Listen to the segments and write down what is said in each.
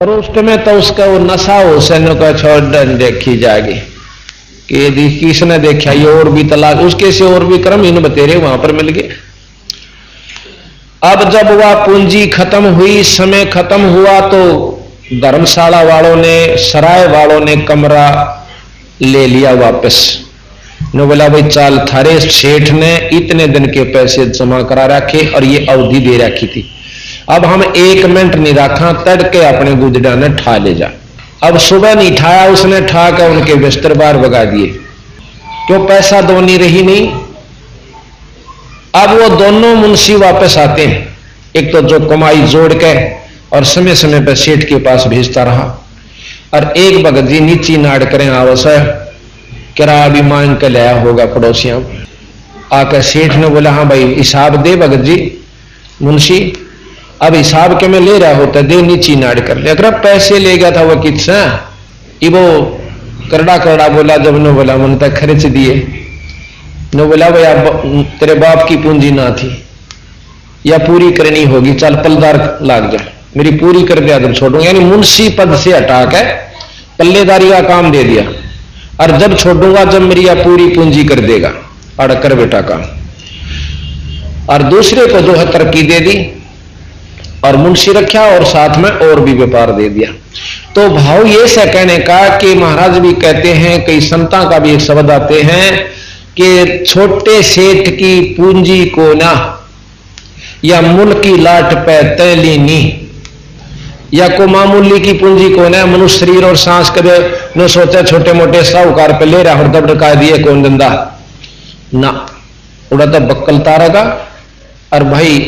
और उस समय तो उसका वो नशा हो सैन्य का छोड़ देखी जाएगी कि यदि किसने देखा ये और भी तलाक उसके से और भी क्रम इन बतेरे वहां पर मिल गए। अब जब वह पूंजी खत्म हुई, समय खत्म हुआ, तो धर्मशाला वालों ने, सराय वालों ने कमरा ले लिया वापस। ने बोला भाई चाल थारे सेठ ने इतने दिन के पैसे जमा करा रखे और ये अवधि दे रखी थी, अब हम 1 मिनट नहीं रखा, तड़के अपने गुजरा ने ठा ले जा। अब सुबह नहीं ठाया उसने, ठा कर उनके बिस्तर बार भगा दिए, क्यों पैसा दोनी रही नहीं। अब वो दोनों मुंशी वापस आते हैं, एक तो जो कमाई जोड़ के और समय समय पर सेठ के पास भेजता रहा, और एक भगत जी नीची नाड़ करें आवश्य किराया भी मांग के लाया होगा पड़ोसियों। आकर सेठ ने बोला हाँ भाई हिसाब दे भगत जी। मुंशी अब हिसाब के में ले रहा होता, दे नीची नाड़ कर ले। अगर पैसे ले गया था वो कितना, वो करड़ा करड़ा बोला, जब ने बोला मन तक खर्च दिए। ने बोला भाई अब तेरे बाप की पूंजी ना थी या पूरी करनी होगी, चल पलदार लाग जा, मेरी पूरी कर दिया जब छोड़ूंगा। यानी मुंशी पद से हटा के पल्लेदारी का काम दे दिया, और जब छोड़ूंगा जब मेरी या पूरी पूंजी कर देगा, अड़कर बेटा काम। और दूसरे को 72 की दे दी और मुंशी रखा और साथ में और भी व्यापार दे दिया। तो भाव ये से कहने का कि महाराज भी कहते हैं, कई संता का भी एक शब्द आते हैं कि छोटे सेठ की पूंजी को ना, या मुल्क की लाट पे तैलीनी, या को मामूली की पूंजी को ना मनुष्य शरीर और सांस करे न सोचा छोटे मोटे साहूकार पे ले रहा और दबड़का दिए कौन दंदा ना, उड़ा तो बक्कल तारेगा और भाई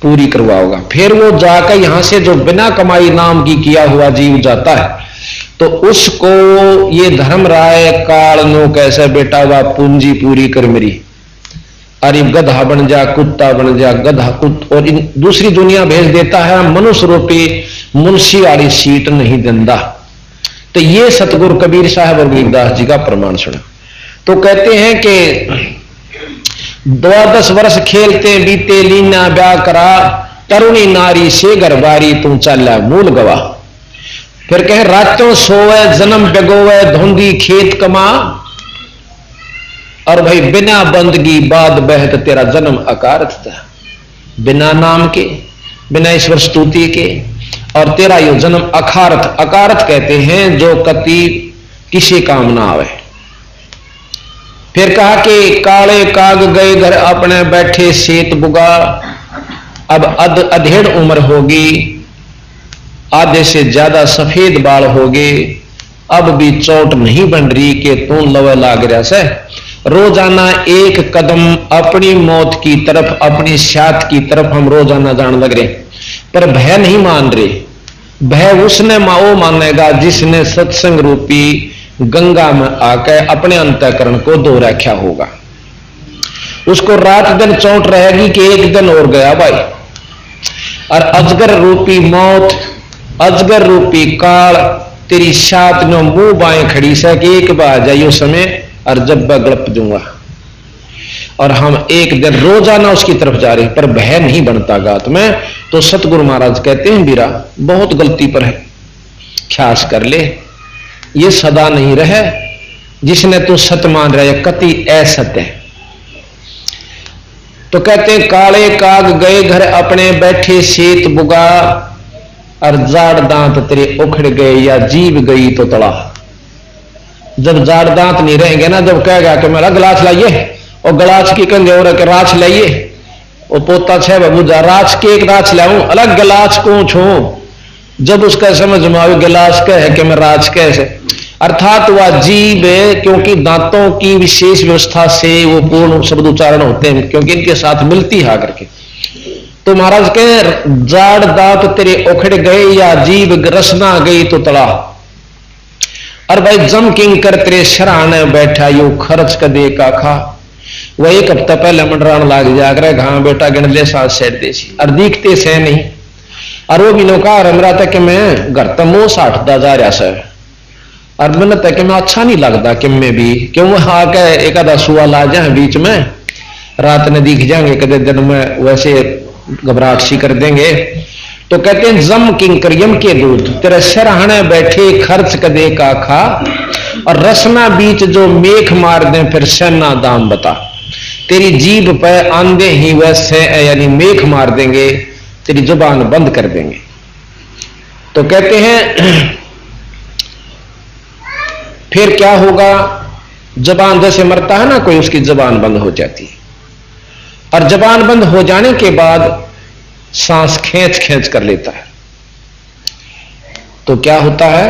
पूरी करवाओगा। फिर वो जाकर यहां से जो बिना कमाई नाम की किया हुआ जीव जाता है, तो उसको ये धर्म राय काल नो कैसे बेटा हुआ पूंजी पूरी कर मेरी, अरे गधा बन जा, कुत्ता बन जा, गधा कुत्ता, और दूसरी दुनिया भेज देता है, मनुष्य रूपी मुंशी वाली सीट नहीं देंदा। तो ये सतगुरु कबीर साहब और वीरदास जी का प्रमाण सुना। तो कहते हैं कि 12 वर्ष खेलते बीते लीना ब्याह करा, तरुणी नारी से गरबारी तू चला मूल गवा। फिर कहे रातों सोवे जन्म बेगोवे धोंदी खेत कमा, और भाई बिना बंदगी बाद बहत तेरा जन्म अकारथ था, बिना नाम के, बिना ईश्वर स्तुति के, और तेरा यो जन्म अखारथ। अकारथ कहते हैं जो कति किसी काम ना आवे। फिर कहा कि काले काग गए घर अपने बैठे सेत बुगा, अब अधेड़ उम्र होगी, आधे से ज्यादा सफेद बाल होगे, अब भी चोट नहीं बन रही कि तू लवे लाग रहा से। रोजाना एक कदम अपनी मौत की तरफ, अपनी साथ की तरफ हम रोजाना जान लग रहे, पर भय नहीं मान रहे। भय उसने वो मानेगा जिसने सत्संग रूपी गंगा में आकर अपने अंतःकरण को धो रखा होगा। उसको रात दिन चोट रहेगी कि एक दिन और गया भाई। और अजगर रूपी मौत, अजगर रूपी काल तेरी साथ नो मुंह बाएं खड़ी से कि एक बार जाइयो समय और जब मैं गड़प दूंगा। और हम एक दिन रोजाना उसकी तरफ जा रहे हैं, पर भय नहीं बनता गात में। तो सतगुरु महाराज कहते हैं बीरा बहुत गलती पर है, ख्यास कर ले, ये सदा नहीं रहे। जिसने तू सत मान रहा है कति असत्य है। तो कहते हैं काले काग गए घर अपने बैठे सेत बुगा, और जाड़ दांत तेरे उखड़ गए या जीव गई तो तड़ा। जब जाड़ दांत नहीं रहेंगे ना, जब कहेगा कि मेरा गिलास लाइए, और गिलास की कंधे हो रहा राछ लाइए, वो पोता छे बाबू जा राछ के एक राछ लाऊं अलग गिलास को छू, जब उसका समझ में आवे गिलास कह है कि मैं राज कैसे, अर्थात वह जीव है, क्योंकि दांतों की विशेष व्यवस्था से वो पूर्ण शब्द उच्चारण होते हैं, क्योंकि इनके साथ मिलती है आकर के। तो महाराज कहे जाड़ दांत तेरे उखड़ गए या जीव रसना गई तो तड़ा, और भाई जम किंग कर तेरे शराने बैठा यू खर्च कर दे का खा। वह 1 हफ्ता पहले मंडरान लाग जाकर हाँ बेटा गिन ले साथ सेट देसी, और दिखते से नहीं। और वो भी नौका रमरा था कि मैं घर तो मुंह साटता जा रहा सर, और मैंने तक मैं अच्छा नहीं लगता कि मैं भी क्यों वहां आके एक आधा सुआ ला जाए बीच में, रात ने दिख जाएंगे कदे दिन में वैसे घबराहट सी कर देंगे। तो कहते हैं जम किंकर यम के दूत तेरे सरहने बैठे खर्च कदे का खा, और रसना बीच जो मेख मार दे फिर सेना दाम बता। तेरी जीभ पे आंधे ही वैसे यानी मेख मार देंगे, तेरी जुबान बंद कर देंगे। तो कहते हैं फिर क्या होगा, जबान जैसे मरता है ना कोई, उसकी जबान बंद हो जाती है, और जबान बंद हो जाने के बाद सांस खींच खींच कर लेता है। तो क्या होता है,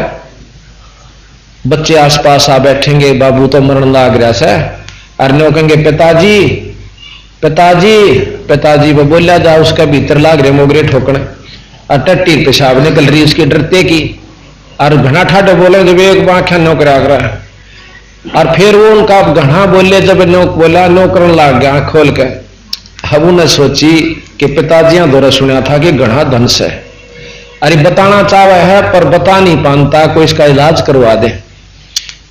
बच्चे आसपास आ बैठेंगे, बाबू तो मरण लाग रहा है, अरनो कहेंगे पिताजी पिताजी पिताजी, वो बोला जा उसका भीतर लाग रहे मोगरे ठोकने, और टट्टी पेशाब निकल रही उसकी डरते की, और घना ठाडो बोले जब एक बाख्या नौकर आग रहा है, और फिर वो उनका घना बोले जब नौक बोला नौकरन लाग गया खोल के। अब उन्हें सोची कि पिताजियां दौरा सुना था कि घना धंस है, अरे बताना चाहे है पर बता नहीं पाता, कोई इसका इलाज करवा दे।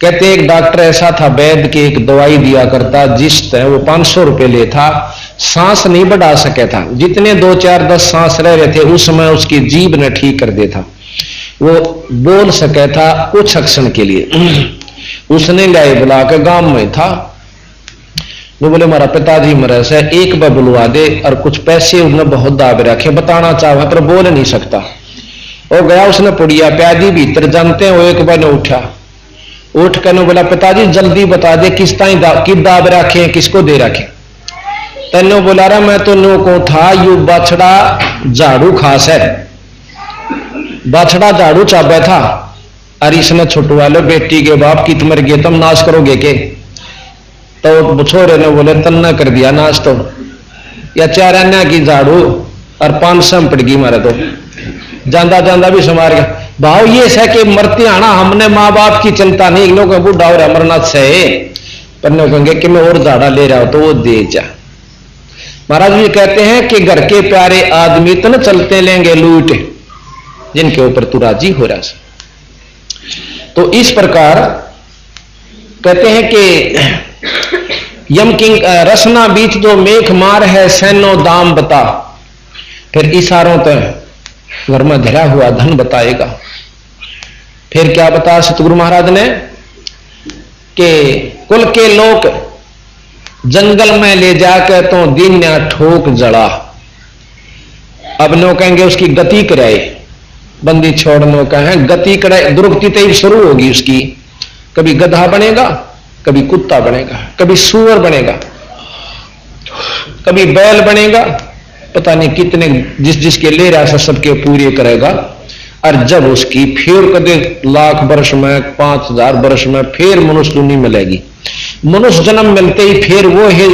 कहते एक डॉक्टर ऐसा था वैद्य की एक दवाई दिया करता, जिस तरह वो 500 रुपए ले था, सांस नहीं बढ़ा सके था, जितने 2 4 10 सांस रह रहे थे उस समय उसकी जीभ ने ठीक कर दे था, वो बोल सके था कुछ क्षण के लिए। उसने लाए बुला के गांव में था, वो बोले हमारा पिताजी मरे से एक बार बुलवा दे, और कुछ पैसे उसने बहुत दाब रखे, बताना चाहा पर बोल नहीं सकता। वो गया उसने पुड़िया प्यादी भीतर जानते हैं, वो एक बार ने उठ कर बोला पिताजी जल्दी बता दे किस ताई कि दाब रखे, किसको दे रखे। तेनो बोला रहा मैं तो नो को था यू बाछड़ा झाड़ू खास है, बाछड़ा झाड़ू चाबे था, और इसने छुटवा लो बेटी के बाप की तुम मर गए तुम नाश करोगे के। तो छोरे ने बोले तन्ना कर दिया नाश, तो या 4 अन्ना की झाड़ू और 500 पड़गी मारे, तो जांदा जांदा भी समार गया। भाव ये है कि मरते आना हमने माँ बाप की चिंता नहीं, लोग बूढ़ा हो रहा मरना से पर कहेंगे कि मैं और झाड़ा ले रहा हूं तो वो दे जा। महाराज जी कहते हैं कि घर के प्यारे आदमी तो न चलते लेंगे लूट, जिनके ऊपर तू राजी हो रहा है। तो इस प्रकार कहते हैं कि यम किंग रसना बीच जो मेख मार है सैनो दाम बता, फिर इशारों तक घर में धरा हुआ धन बताएगा। फिर क्या बता सतगुरु महाराज ने कि कुल के लोग जंगल में ले जाकर तो दिन या ठोक जड़ा। अब नो कहेंगे उसकी गति कराए, बंदी छोड़ने का है गति कराए, दुर्गति तय शुरू होगी उसकी, कभी गधा बनेगा, कभी कुत्ता बनेगा, कभी सूअर बनेगा, कभी बैल बनेगा, पता नहीं कितने जिस जिसके ले रहा है सबके पूरे करेगा। और जब उसकी फिर कदे लाख वर्ष में 5000 वर्ष में फिर मनुष्य नहीं मिलेगी, मनुष्य जन्म मिलते ही फिर वो है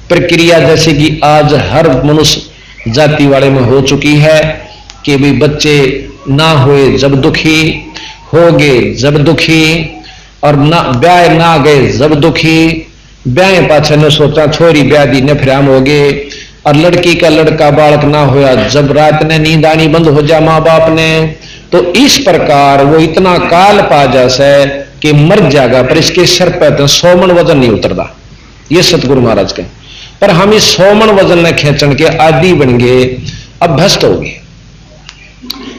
प्रक्रिया जैसे कि आज हर मनुष्य जाति वाले में हो चुकी है कि भी बच्चे ना हुए जब दुखी, हो गए जब दुखी, और ना ब्याह ना गए जब दुखी, ब्याह पाछे ने सोचा छोरी ब्याह दी ने फिराम हो गए, और लड़की का लड़का बालक ना होया जब रात ने नींद आनी बंद हो जा माँ बाप ने। तो इस प्रकार वो इतना काल पा जैसे कि मर जाएगा, पर इसके सर पर तो 100 मन वजन नहीं उतरता, ये सतगुरु महाराज के। पर हम इस 100 मन वजन ने खेचन के आदि बन गए, अब भ्रष्ट हो गए।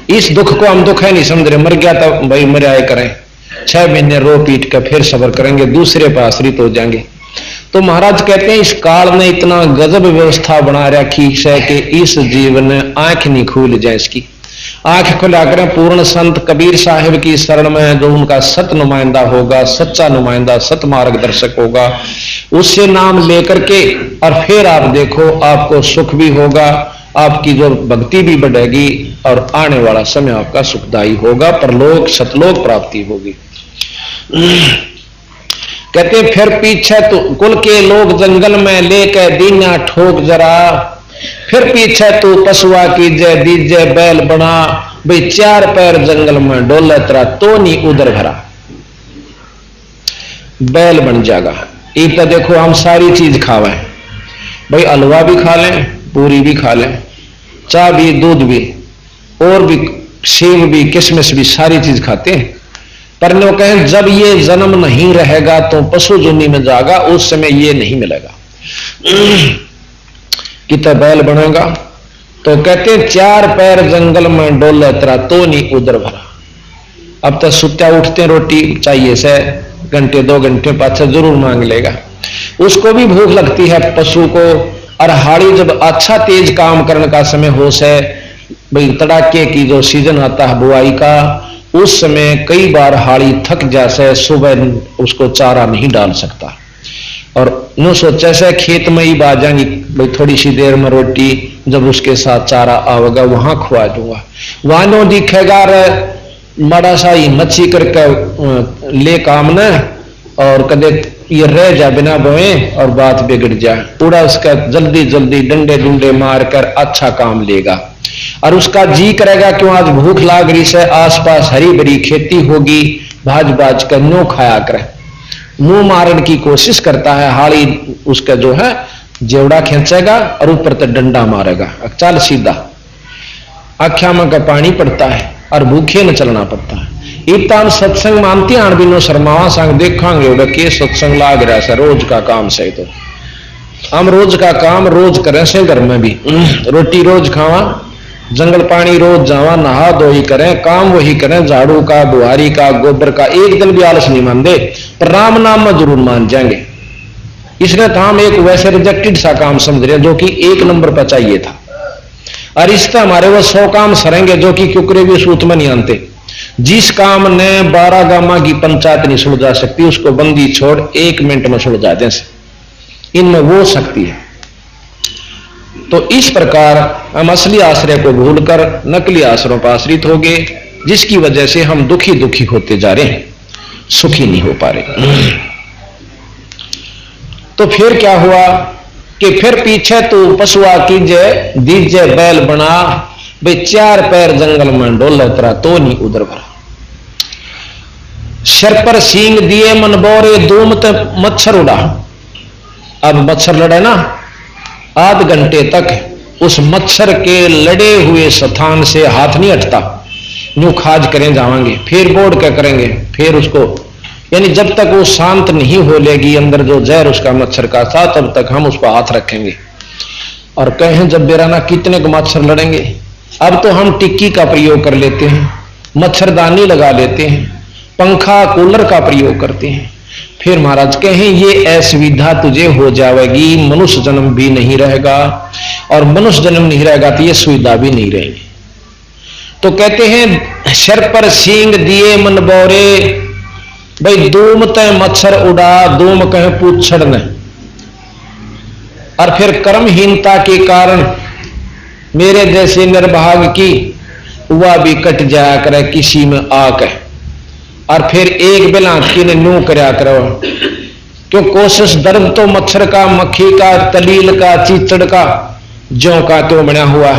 इस दुख को हम दुख है नहीं समझ रहे, मर गया तो भाई मर आए करें, 6 महीने रो पीट कर फिर सबर करेंगे, दूसरे पर आश्रित हो जाएंगे। तो महाराज कहते हैं इस काल ने इतना गजब व्यवस्था बना रखी है कि इस जीवन में आंख नहीं खुल जाए, इसकी आंख खुला करें। पूर्ण संत कबीर साहिब की शरण में जो उनका सत नुमाइंदा होगा, सच्चा नुमाइंदा, सत मार्गदर्शक होगा, उससे नाम लेकर के और फिर आप देखो आपको सुख भी होगा, आपकी जो भक्ति भी बढ़ेगी, और आने वाला समय आपका सुखदायी होगा, परलोक सतलोक प्राप्ति होगी। कहते फिर पीछे तो कुल के लोग जंगल में लेके दीना ठोक जरा, फिर पीछे तू पशुआ कीजे दीजे बैल बना, भाई 4 पैर जंगल में डोले तरा तो नहीं उधर भरा, बैल बन जाएगा। एक तो देखो हम सारी चीज खावे भाई, हलवा भी खा लें, पूरी भी खा लें, चाय भी, दूध भी, और भी सेब भी, किशमिश भी, सारी चीज खाते हैं। पर नो कहें जब ये जन्म नहीं रहेगा तो पशु जुनी में जाएगा, उस समय ये नहीं मिलेगा। कितना बैल बनेगा, तो कहते 4 पैर जंगल में डोले तेरा तो नहीं उधर भरा। अब तक सुत्या उठते रोटी चाहिए से घंटे 2 घंटे पाछे जरूर मांग लेगा, उसको भी भूख लगती है पशु को। और हाड़ी जब अच्छा तेज काम करने का समय हो से भाई तड़ाके की जो सीजन आता है बुआई का, उस समय कई बार हाड़ी थक जासे, सुबह उसको चारा नहीं डाल सकता और नो सोचा से खेत में ही बाजाएंगी भाई थोड़ी सी देर में रोटी जब उसके साथ चारा आवेगा वहां खुआ दूंगा। वहां नो दिखेगा बड़ा सा ही मच्छी करके ले काम न और कदे ये रह जा बिना बोए और बात बिगड़ जाए, पूरा उसका जल्दी जल्दी डंडे डुंडे मारकर अच्छा काम लेगा। और उसका जी करेगा क्यों आज भूख लाग रही से, आसपास हरी भरी खेती होगी, भाज भाज कर नो खाया करे, मुंह मारने की कोशिश करता है। हाड़ी उसका जो है जेवड़ा खींचेगा और ऊपर तक डंडा मारेगा, चल सीधा आख्या में का पानी पड़ता है और भूखे न चलना पड़ता है। इतना सत्संग मानती आन बिनो शर्मावा संग देखांगे के सत्संग लाग रहा है रोज का काम से। तो हम रोज का काम रोज करें से, घर में भी रोटी रोज खावा, जंगल पानी रोज जावा, नहा धो ही करें, काम वही करें, झाड़ू का बुहारी का गोबर का, एक दिन भी आलस नहीं मानते पर राम नाम में जरूर मान जाएंगे। इसने तो हम एक वैसे रिजेक्टेड सा काम समझ रहे जो कि 1 नंबर पर चाहिए था, और इससे हमारे वो 100 काम सरेंगे जो कि क्योंकि भी सूत में नहीं आते। जिस काम ने 12 गामा की पंचायत नहीं सुलझा सकती उसको बंदी छोड़ 1 मिनट में सुलझा दें, इनमें वो शक्ति है। तो इस प्रकार हम असली आश्रय को भूलकर नकली आश्रयों पर आश्रित हो गए, जिसकी वजह से हम दुखी दुखी होते जा रहे हैं, सुखी नहीं हो पा रहे। तो फिर क्या हुआ कि फिर पीछे तो पशुआ कीजे दीजे बैल बना, भाई 4 पैर जंगल में डोले तेरा तो नहीं उधर भरा। सिर पर सींग दिए मन बोरे दूमत मच्छर उड़ा। अब मच्छर लड़े ना, आध घंटे तक उस मच्छर के लड़े हुए स्थान से हाथ नहीं हटता, यूं खाज करें जावांगे, फिर बोर्ड क्या करेंगे, फिर उसको यानी जब तक वो शांत नहीं हो लेगी अंदर जो जहर उसका मच्छर का था तब तक हम उस पर हाथ रखेंगे। और कहें जब बेराना कितने को मच्छर लड़ेंगे। अब तो हम टिक्की का प्रयोग कर लेते हैं, मच्छरदानी लगा लेते हैं, पंखा कूलर का प्रयोग करते हैं। फिर महाराज कहें ये असुविधा तुझे हो जाएगी, मनुष्य जन्म भी नहीं रहेगा, और मनुष्य जन्म नहीं रहेगा तो ये सुविधा भी नहीं रहेगी। तो कहते हैं सिर पर सींग दिए मन बोरे, भाई दूम तय मच्छर उड़ा, दूम कहे पूछड़ न। और फिर कर्महीनता के कारण मेरे जैसे निर्भाग की वह भी कट जाया करे किसी में आकर, और फिर एक बेला किन नू करया करो, क्यों कोशिश दर्द तो मच्छर का, मक्खी का, तलील का, चीचड़ का, ज्यों का त्यों बना हुआ,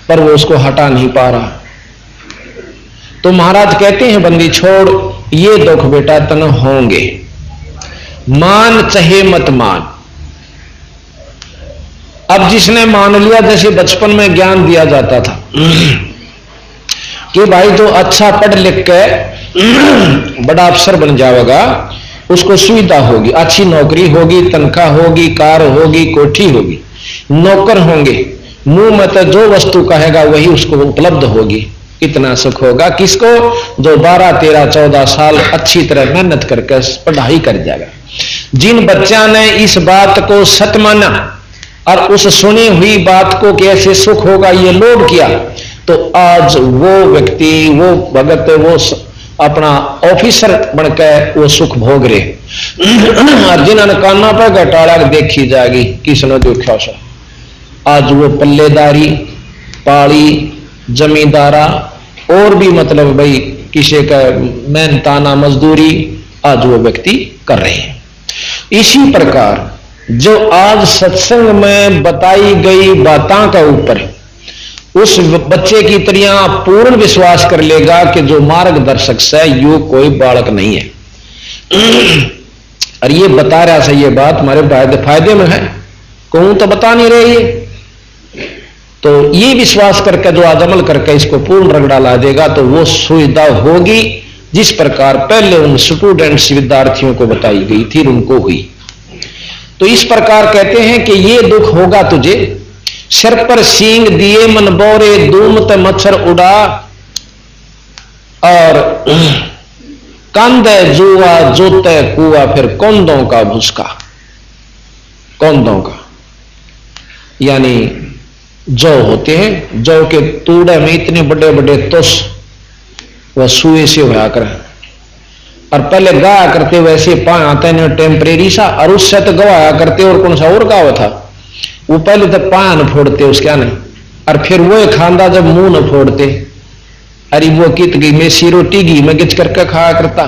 पर वो उसको हटा नहीं पा रहा। तो महाराज कहते हैं बंदी छोड़ ये दुख बेटा तन होंगे, मान चाहे मत मान। अब जिसने मान लिया, जैसे बचपन में ज्ञान दिया जाता था कि भाई जो अच्छा पढ़ लिख के बड़ा अफसर बन जाएगा उसको सुविधा होगी, अच्छी नौकरी होगी, तनख्वाह होगी, कार होगी, कोठी होगी, नौकर होंगे, मुंह में तो जो वस्तु कहेगा वही उसको उपलब्ध होगी। कितना सुख होगा किसको, जो 12, 13, 14 साल अच्छी तरह मेहनत करके पढ़ाई कर जाएगा। जिन बच्चा ने इस बात को सत माना और उस सुनी हुई बात को कैसे सुख होगा ये लोड किया, तो आज वो व्यक्ति, वो भगत, वो अपना ऑफिसर बनकर वो सुख भोग रहे। और जिन्होंने काना पर घटाड़ा देखी जाएगी किसने देखा सा, आज वो पल्लेदारी, पाड़ी, जमींदारा और भी मतलब भाई किसी का मेहनताना मजदूरी आज वो व्यक्ति कर रहे हैं। इसी प्रकार जो आज सत्संग में बताई गई बातों का ऊपर उस बच्चे की तरह पूर्ण विश्वास कर लेगा कि जो मार्गदर्शक से यू कोई बालक नहीं है, और ये बता रहा है ये बात हमारे फायदे में है, कहूं तो बता नहीं रही है। तो ये विश्वास करके जो आज अमल करके इसको पूर्ण रगड़ा ला देगा तो वो सुविधा होगी जिस प्रकार पहले उन स्टूडेंट्स विद्यार्थियों को बताई गई थी उनको हुई। तो इस प्रकार कहते हैं कि ये दुख होगा तुझे, सिर पर सींग दिए मन बोरे, दूमत मच्छर उड़ा, और कांदे जुआ जोते कुआ, फिर कौंदों का भुसका, कौंदों का यानी जौ होते हैं, जौ के तूड़े में इतने बड़े बड़े तुस वह सुए से होया कर, और पहले गाया करते वैसे पा आते हैं टेम्परेरी सा, और उससे तो गवाया करते, और कौन सा और गावा था वो, पहले तो पान फोड़ते उसके नहीं, और फिर वो खांदा जब मुंह न फोड़ते, अरे वो कित गई में सी रोटी घी में गिच करके खाया करता,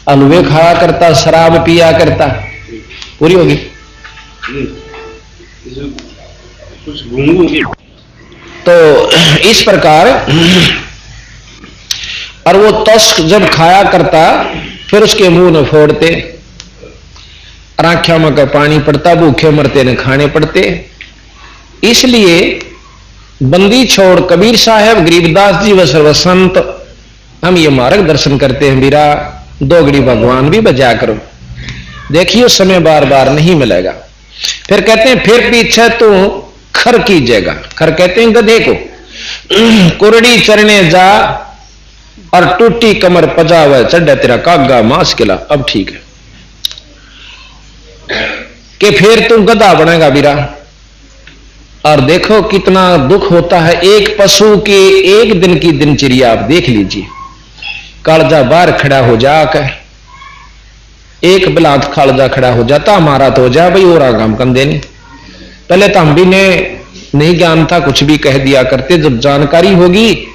हलवे खाया करता, शराब पिया करता, पूरी होगी कुछ घूंगी। तो इस प्रकार, और वो तस्क जब खाया करता फिर उसके मुंह न फोड़ते, आंखों में का पानी पड़ता, भूखे मरते न खाने पड़ते। इसलिए बंदी छोड़ कबीर साहब, गरीबदास जी व सर्वसंत हम ये मार्गदर्शन करते हैं, बीरा दो घड़ी भगवान भी बजा करो, देखियो समय बार बार नहीं मिलेगा। फिर कहते हैं फिर पीछे तू खर कीजिएगा, खर कहते हैं गधे को, कुरड़ी चरने जा और टूटी कमर पजावे, चढ़ा तेरा कागा मांस किला। अब ठीक है कि फिर तू गधा बनेगा बीरा। और देखो कितना दुख होता है एक पशु के एक दिन की दिनचर्या, आप देख लीजिए, कालजा बाहर खड़ा हो जाकर एक बिलात कालजा खड़ा हो जाता, हमारा तो हो जा भाई और आगाम कंधे नहीं। पहले तो हम भी ने नहीं ज्ञान था, कुछ भी कह दिया करते, जब जानकारी होगी,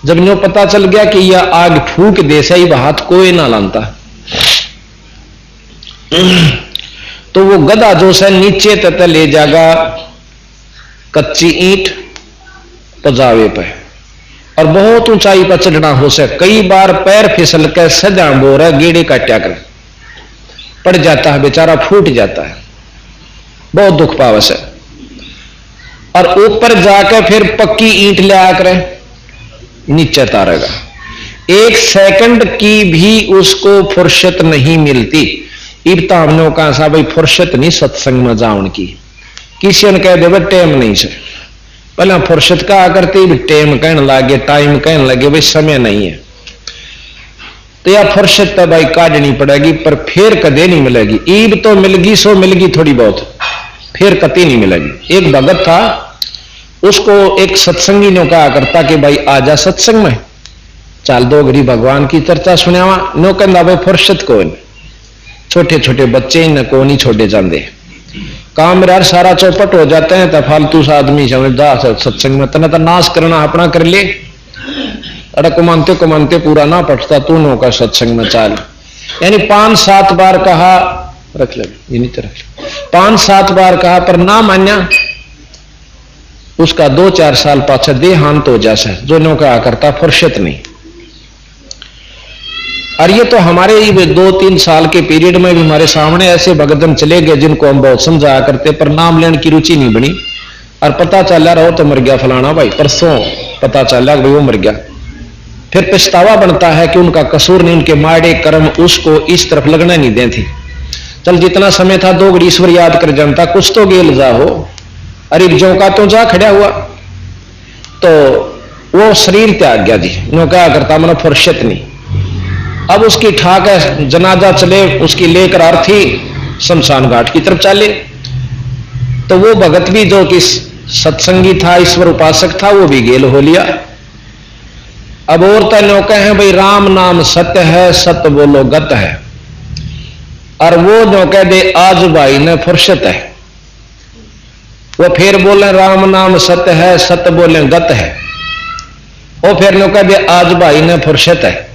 जब न्यों पता चल गया कि यह आग फूक दे सही हाथ कोई ना लानता, तो वो गधा जो से नीचे तक ले जाएगा कच्ची ईंट पजावे पे, और बहुत ऊंचाई पर चढ़ना हो से, कई बार पैर फिसल कर सजा बोरा गेड़े काट्या कर पड़ जाता है, बेचारा फूट जाता है, बहुत दुख पावस है। और ऊपर जाकर फिर पक्की ईंट ले आकर नीचे तारेगा, एक सेकंड की भी उसको फुर्सत नहीं मिलती। इबता हमने कहा सा भाई फुर्सत नहीं सत्संग में जाऊन की, किसी ने कह दे टेम नहीं से, पहले फुर्सत कहा करते टेम कहने लगे, टाइम कहने लगे, भाई समय नहीं है, तो यह फुर्सत तो भाई काटनी पड़ेगी, पर फिर कदे नहीं मिलेगी। ईब तो मिलगी सो मिलगी थोड़ी बहुत, फिर कती नहीं मिलेगी। एक भगत था, उसको एक सत्संगी ने कहा करता कि भाई आजा सत्संग में, चाल दो घड़ी भगवान की चर्चा सुनावा। नो कहना भाई फुर्सत को, छोटे छोटे बच्चे न को नहीं छोड़े जाते, काम मेरा सारा चौपट हो जाते हैं, तो फालतू सा आदमी समझदा सत्संग में तना तो नाश करना अपना कर ले, अरे कमानते पूरा ना पटता, तू नो का सत्संग में चाल। यानी 5-7 बार कहा, रख ले ये नहीं तो रख ले, 5-7 बार कहा पर ना मान्या, उसका 2-4 साल पाछे देहांत हो जाए, जो नो कहा करता फुर्सत नहीं। और ये तो हमारे 2-3 साल के पीरियड में भी हमारे सामने ऐसे भगतजन चले गए जिनको हम बहुत समझाया करते, पर नाम लेने की रुचि नहीं बनी, और पता चला रहो तो मर गया फलाना भाई, परसों पता चला भाई वो मर गया। फिर पछतावा बनता है कि उनका कसूर नहीं, उनके माड़े कर्म उसको इस तरफ लगना नहीं दे थी। चल जितना समय था 2 घड़ी ईश्वर याद कर जनता, कुछ तो गेल जा हो, अरे जो का तो जा खड़ा हुआ, तो वो शरीर त्याग गया जी, नो क्या करता मैंने फुर्सत नहीं। अब उसकी ठाक है, जनाजा चले, उसकी लेकर अर्थी शमशान घाट की तरफ चले, तो वो भगत भी जो कि सत्संगी था, ईश्वर उपासक था, वो भी गेल हो लिया। अब और तो कहे भाई राम नाम सत्य है, सत्य बोलो गत है, और वो जो कह दे आज भाई ने फुर्सत है, वो फिर बोले राम नाम सत्य है, सत्य बोले गत है, वो फिर नो कह दे आज भाई ने फुर्सत है।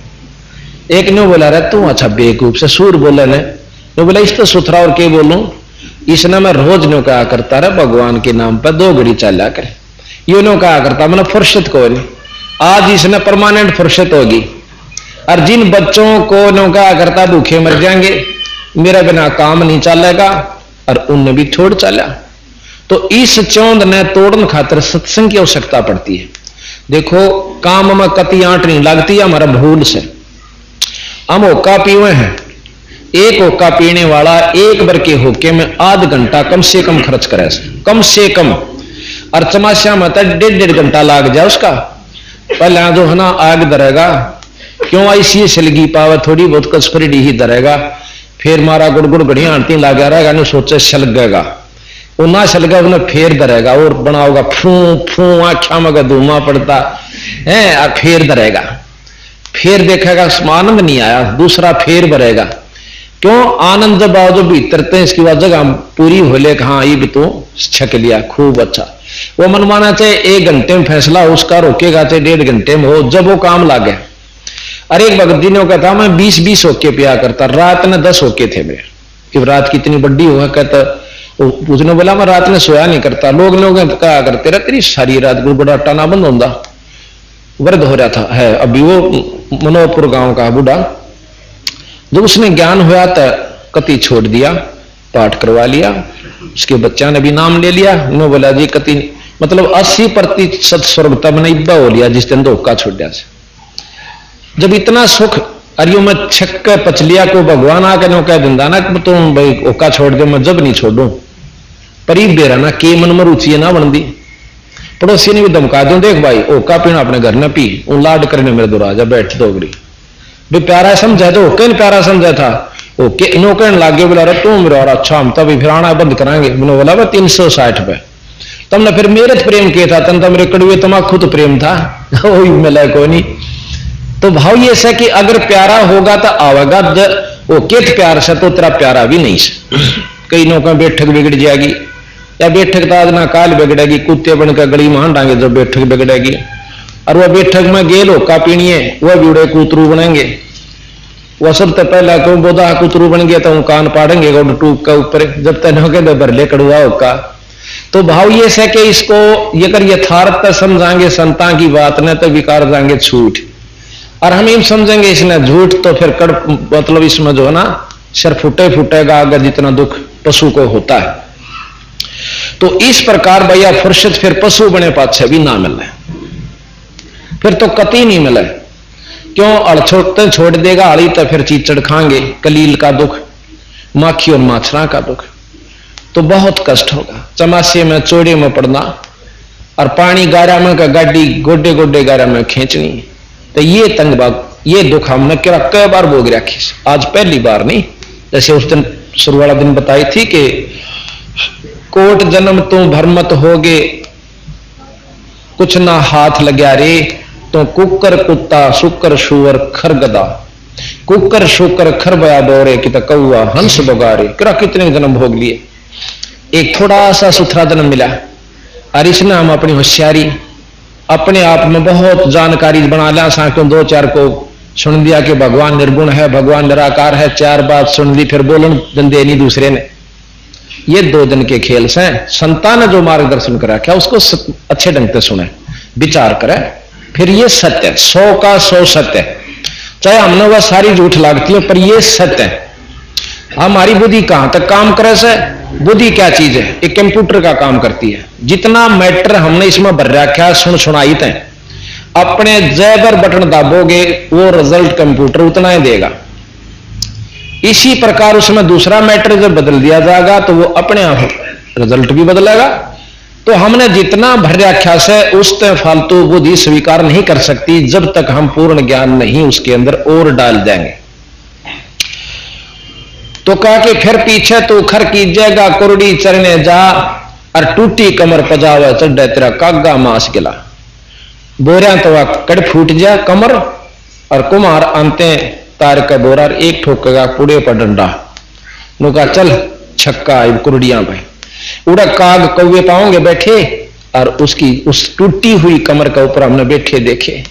एक ने बोला रहा तू अच्छा बेवकूफ से सूर बोले ने, तो बोला इस तो सुथरा और के बोलूं, इसने मैं रोज नो कहा करता रहा भगवान के नाम पर 2 घड़ी चला करे, ये नो कहा करता मैंने फुर्सत को नहीं, आज इसने परमानेंट फुर्सत होगी। और जिन बच्चों को नो कहा करता भूखे मर जाएंगे, मेरा बिना काम नहीं चलेगा, और उनने भी छोड़ चला। तो इस चौंध ने तोड़न खातर सत्संग की आवश्यकता पड़ती है। देखो काम में कति आंट नहीं लगती है, हमारा भूल से हम होका पीवे हैं, एक होका पीने वाला एक बार के होके में आध घंटा कम से कम खर्च करे, कम से कम। और चमाशा में तो 1.5 घंटा लाग जाए उसका। पहले जो है ना आग धरेगा, क्यों ऐसी सलगी पावे थोड़ी बहुत कसफरी ही धरेगा, फिर मारा गुड़गुड़ घड़िया आंटी लागे रहेगा, नहीं सोचे सलगेगा, वो ना सलगा उन्हें फेर धरेगा और बनाओगा फू फू आख्या में धूमा पड़ता है, और फेर धरेगा, फेर देखेगा समान में नहीं आया, दूसरा फेर भरेगा। क्यों? आनंद जब आओ जो भीतर थे इसकी वजह जगह पूरी हो ले, हाँ ये भी तो छक लिया खूब अच्छा। वो मन माना चाहे 1 घंटे में फैसला उसका, रोकेगा चाहे 1.5 घंटे में हो, जब वो काम लागे। अरे एक भगत जी ने कहता मैं 20-20 होके पिया करता, रात में 10 होके थे मेरे, कि रात कितनी बड़ी हुआ। कहता उसने बोला मैं रात में सोया नहीं करता, लोग कहा करते रहे तेरी सारी रात गुड़गुड़ाटा ना बंद होता, वृद्ध हो रहा था है अभी वो मनोहरपुर गांव का बूढ़ा। जब उसने ज्ञान हुआ तो कति छोड़ दिया, पाठ करवा लिया, उसके बच्चा ने भी नाम ले लिया। उन्होंने बोला जी कति मतलब 80% स्वर्ग तब ने इब्बा हो लिया जिस दिन धोखा छोड़ दिया। जब इतना सुख अरियो में छक्के पचलिया को भगवान आके नो कह दिंदा ना कि तुम भाई ओका छोड़ दे, मैं जब नहीं छोड़ू परीब बेरा ना के मन में रुचि ना बनती। पड़ोसी ने भी धमका दो, देख भाई ओका पीना अपने घर न पी, उन लाड करने मेरे दो राजा बैठ दोगरी भी प्यारा समझा तो ओके प्यारा समझा था, ओके नो कहने लागे बोला रे तू मेरा और अच्छा हम तभी फिर आना बंद कराएंगे। मैंने बोला भाई 360 पे तुमने फिर मेरे प्रेम किया था, तन तो मेरे कड़ुए तमाकू तो प्रेम था वही मिला कोई नहीं। तो भाव ये है कि अगर प्यारा होगा तो आवेगा, वो कित प्यार से तो तेरा प्यारा भी नहीं से। कई नौका बैठक बिगड़ जाएगी, या बैठक तो आज ना काल बिगड़ेगी, कुत्ते बनकर गली मान डांगे जब बैठक बिगड़ेगी। और वह बैठक में गेल होका पीनी है, वह भी उड़े कुतरू बनेंगे। वह सबसे पहला क्यों बोधा कुतरू बन गया तो कान पाड़ेंगे टूक के ऊपर, जब तक नौके भरले कड़ुआ होका। तो भाव ये है कि इसको ये कर यथार्थ समझाएंगे संता की बात ने तो विकार जाएंगे छूट, और हम इन समझेंगे इसने झूठ तो फिर कड़ मतलब इसमें जो है ना सिर फूटेगा अगर जितना दुख पशु को होता है। तो इस प्रकार भैया फुर्सत फिर पशु बने पाछे भी ना मिले, फिर तो कति नहीं मिले। क्यों? अड़छोड़ते छोड़ देगा अड़ी तो फिर चीचड़ खाएंगे, कलील का दुख, माखी और माछरा का दुख, तो बहुत कष्ट होगा। चमासे में चौड़े में पड़ना और पानी गारा में का गाड़ी गोडे गोडे गारा में खींचनी, तो ये तंगबाग ये दुख हमने कई बार भोग रखी, आज पहली बार नहीं। जैसे उस दिन शुरू वाला दिन बताई थी कि कोट जन्म तू भरमत होगे कुछ ना हाथ लग्या रे, तो कुकर कुत्ता शुकर शुअर खरगदा, कुकर शुकर खर बया बोरे कि तो कौआ हंस बगारे, कितने जन्म भोग लिए। एक थोड़ा सा सुथरा जन्म मिला, और इसने हम अपनी होशियारी अपने आप में बहुत जानकारी बना लिया, क्यों 2-4 को सुन दिया कि भगवान निर्गुण है, भगवान निराकार है, 4 बात सुन ली, फिर बोलन दे नहीं दूसरे ने। ये 2 दिन के खेल से संतान ने जो मार्गदर्शन करा क्या उसको अच्छे ढंग से सुने, विचार करे, फिर ये सत्य 100 का 100 सत्य, चाहे हमने वह सारी झूठ लागती है पर ये सत्य है। हमारी बुद्धि कहां तक काम करे से, बुद्धि क्या चीज है? एक कंप्यूटर का काम करती है। जितना मैटर हमने इसमें भर रखा सुनाई थे, अपने जैबर बटन दाबोगे वो रिजल्ट कंप्यूटर उतना ही देगा। इसी प्रकार उसमें दूसरा मैटर जब बदल दिया जाएगा तो वो अपने आप रिजल्ट भी बदलेगा। तो हमने जितना भर रखा से उससे फालतू बुद्धि स्वीकार नहीं कर सकती जब तक हम पूर्ण ज्ञान नहीं उसके अंदर और डाल देंगे। तो कहा कि फिर पीछे तो खर कीजिएगा कुरडी चरने जा, और टूटी कमर पजावा चढ़े तेरा कागा मांस गिला, बोरिया तो कड़ फूट जा कमर, और कुमार अंते तार का बोरा एक ठोकेगा पुड़े पर डंडा। नु कहा चल छक्का कुरडिया भाई उड़ा काग कौवे पाओगे बैठे, और उसकी उस टूटी हुई कमर के ऊपर हमने बैठे देखे।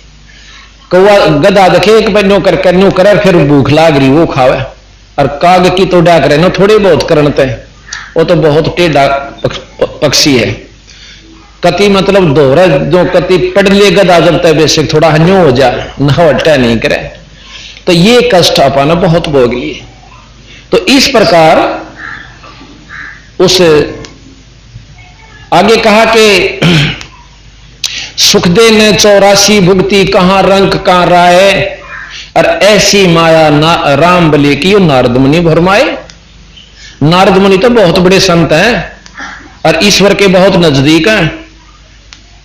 कौवा गदा देखे एक न्यू कर न्यू करे, फिर भूख लाग रही वो खावे, और काग की तो डाक रहे ना थोड़े बहुत करनते, वो तो बहुत टेढ़ा पक्षी है। कति मतलब दोहरा जो कति पढ़ ले गदा जब तक बेसिक थोड़ा हन्यो हो जा न हटा नहीं करे, तो ये कष्ट अपाना बहुत भोग लिए। तो इस प्रकार उस आगे कहा कि सुखदे ने 84 भुगती कहां रंग कहां राय, और ऐसी माया ना राम बले की नारद मुनि भरमाए। नारद मुनि तो बहुत बड़े संत हैं और ईश्वर के बहुत नजदीक हैं,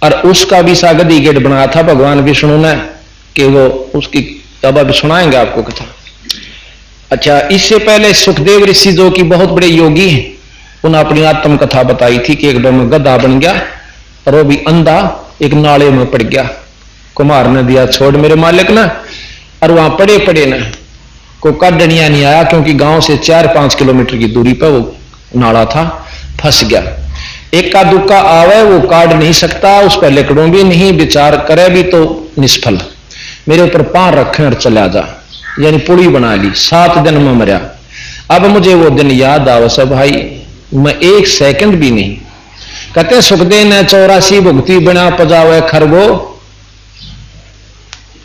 और उसका भी सा गदी गेट बनाया था भगवान विष्णु ने कि वो उसकी अब अभी सुनाएंगे आपको कथा। अच्छा, इससे पहले सुखदेव ऋषि जो कि बहुत बड़े योगी हैं, उन्होंने अपनी आत्म कथा बताई थी कि एक बार गधा बन गया और वो भी अंधा एक नाले में पड़ गया। कुमार ने दिया छोड़ मेरे मालिक ना, और वहां पड़े पड़े ना को काटनिया नहीं आया, क्योंकि गांव से 4-5 किलोमीटर की दूरी पर वो नाला था, फंस गया। इक्का दुक्का आवे वो काट नहीं सकता, उस पर लिकड़ों भी नहीं, विचार करे भी तो निष्फल। मेरे ऊपर पार रखे और चला जा, यानी पुड़ी बना ली। 7 दिन में मरा। अब मुझे वो दिन याद आवा सब भाई, मैं 1 सेकंड भी नहीं। कहते सुखदेव ने 84 भुगती बिना पजावे खरगो,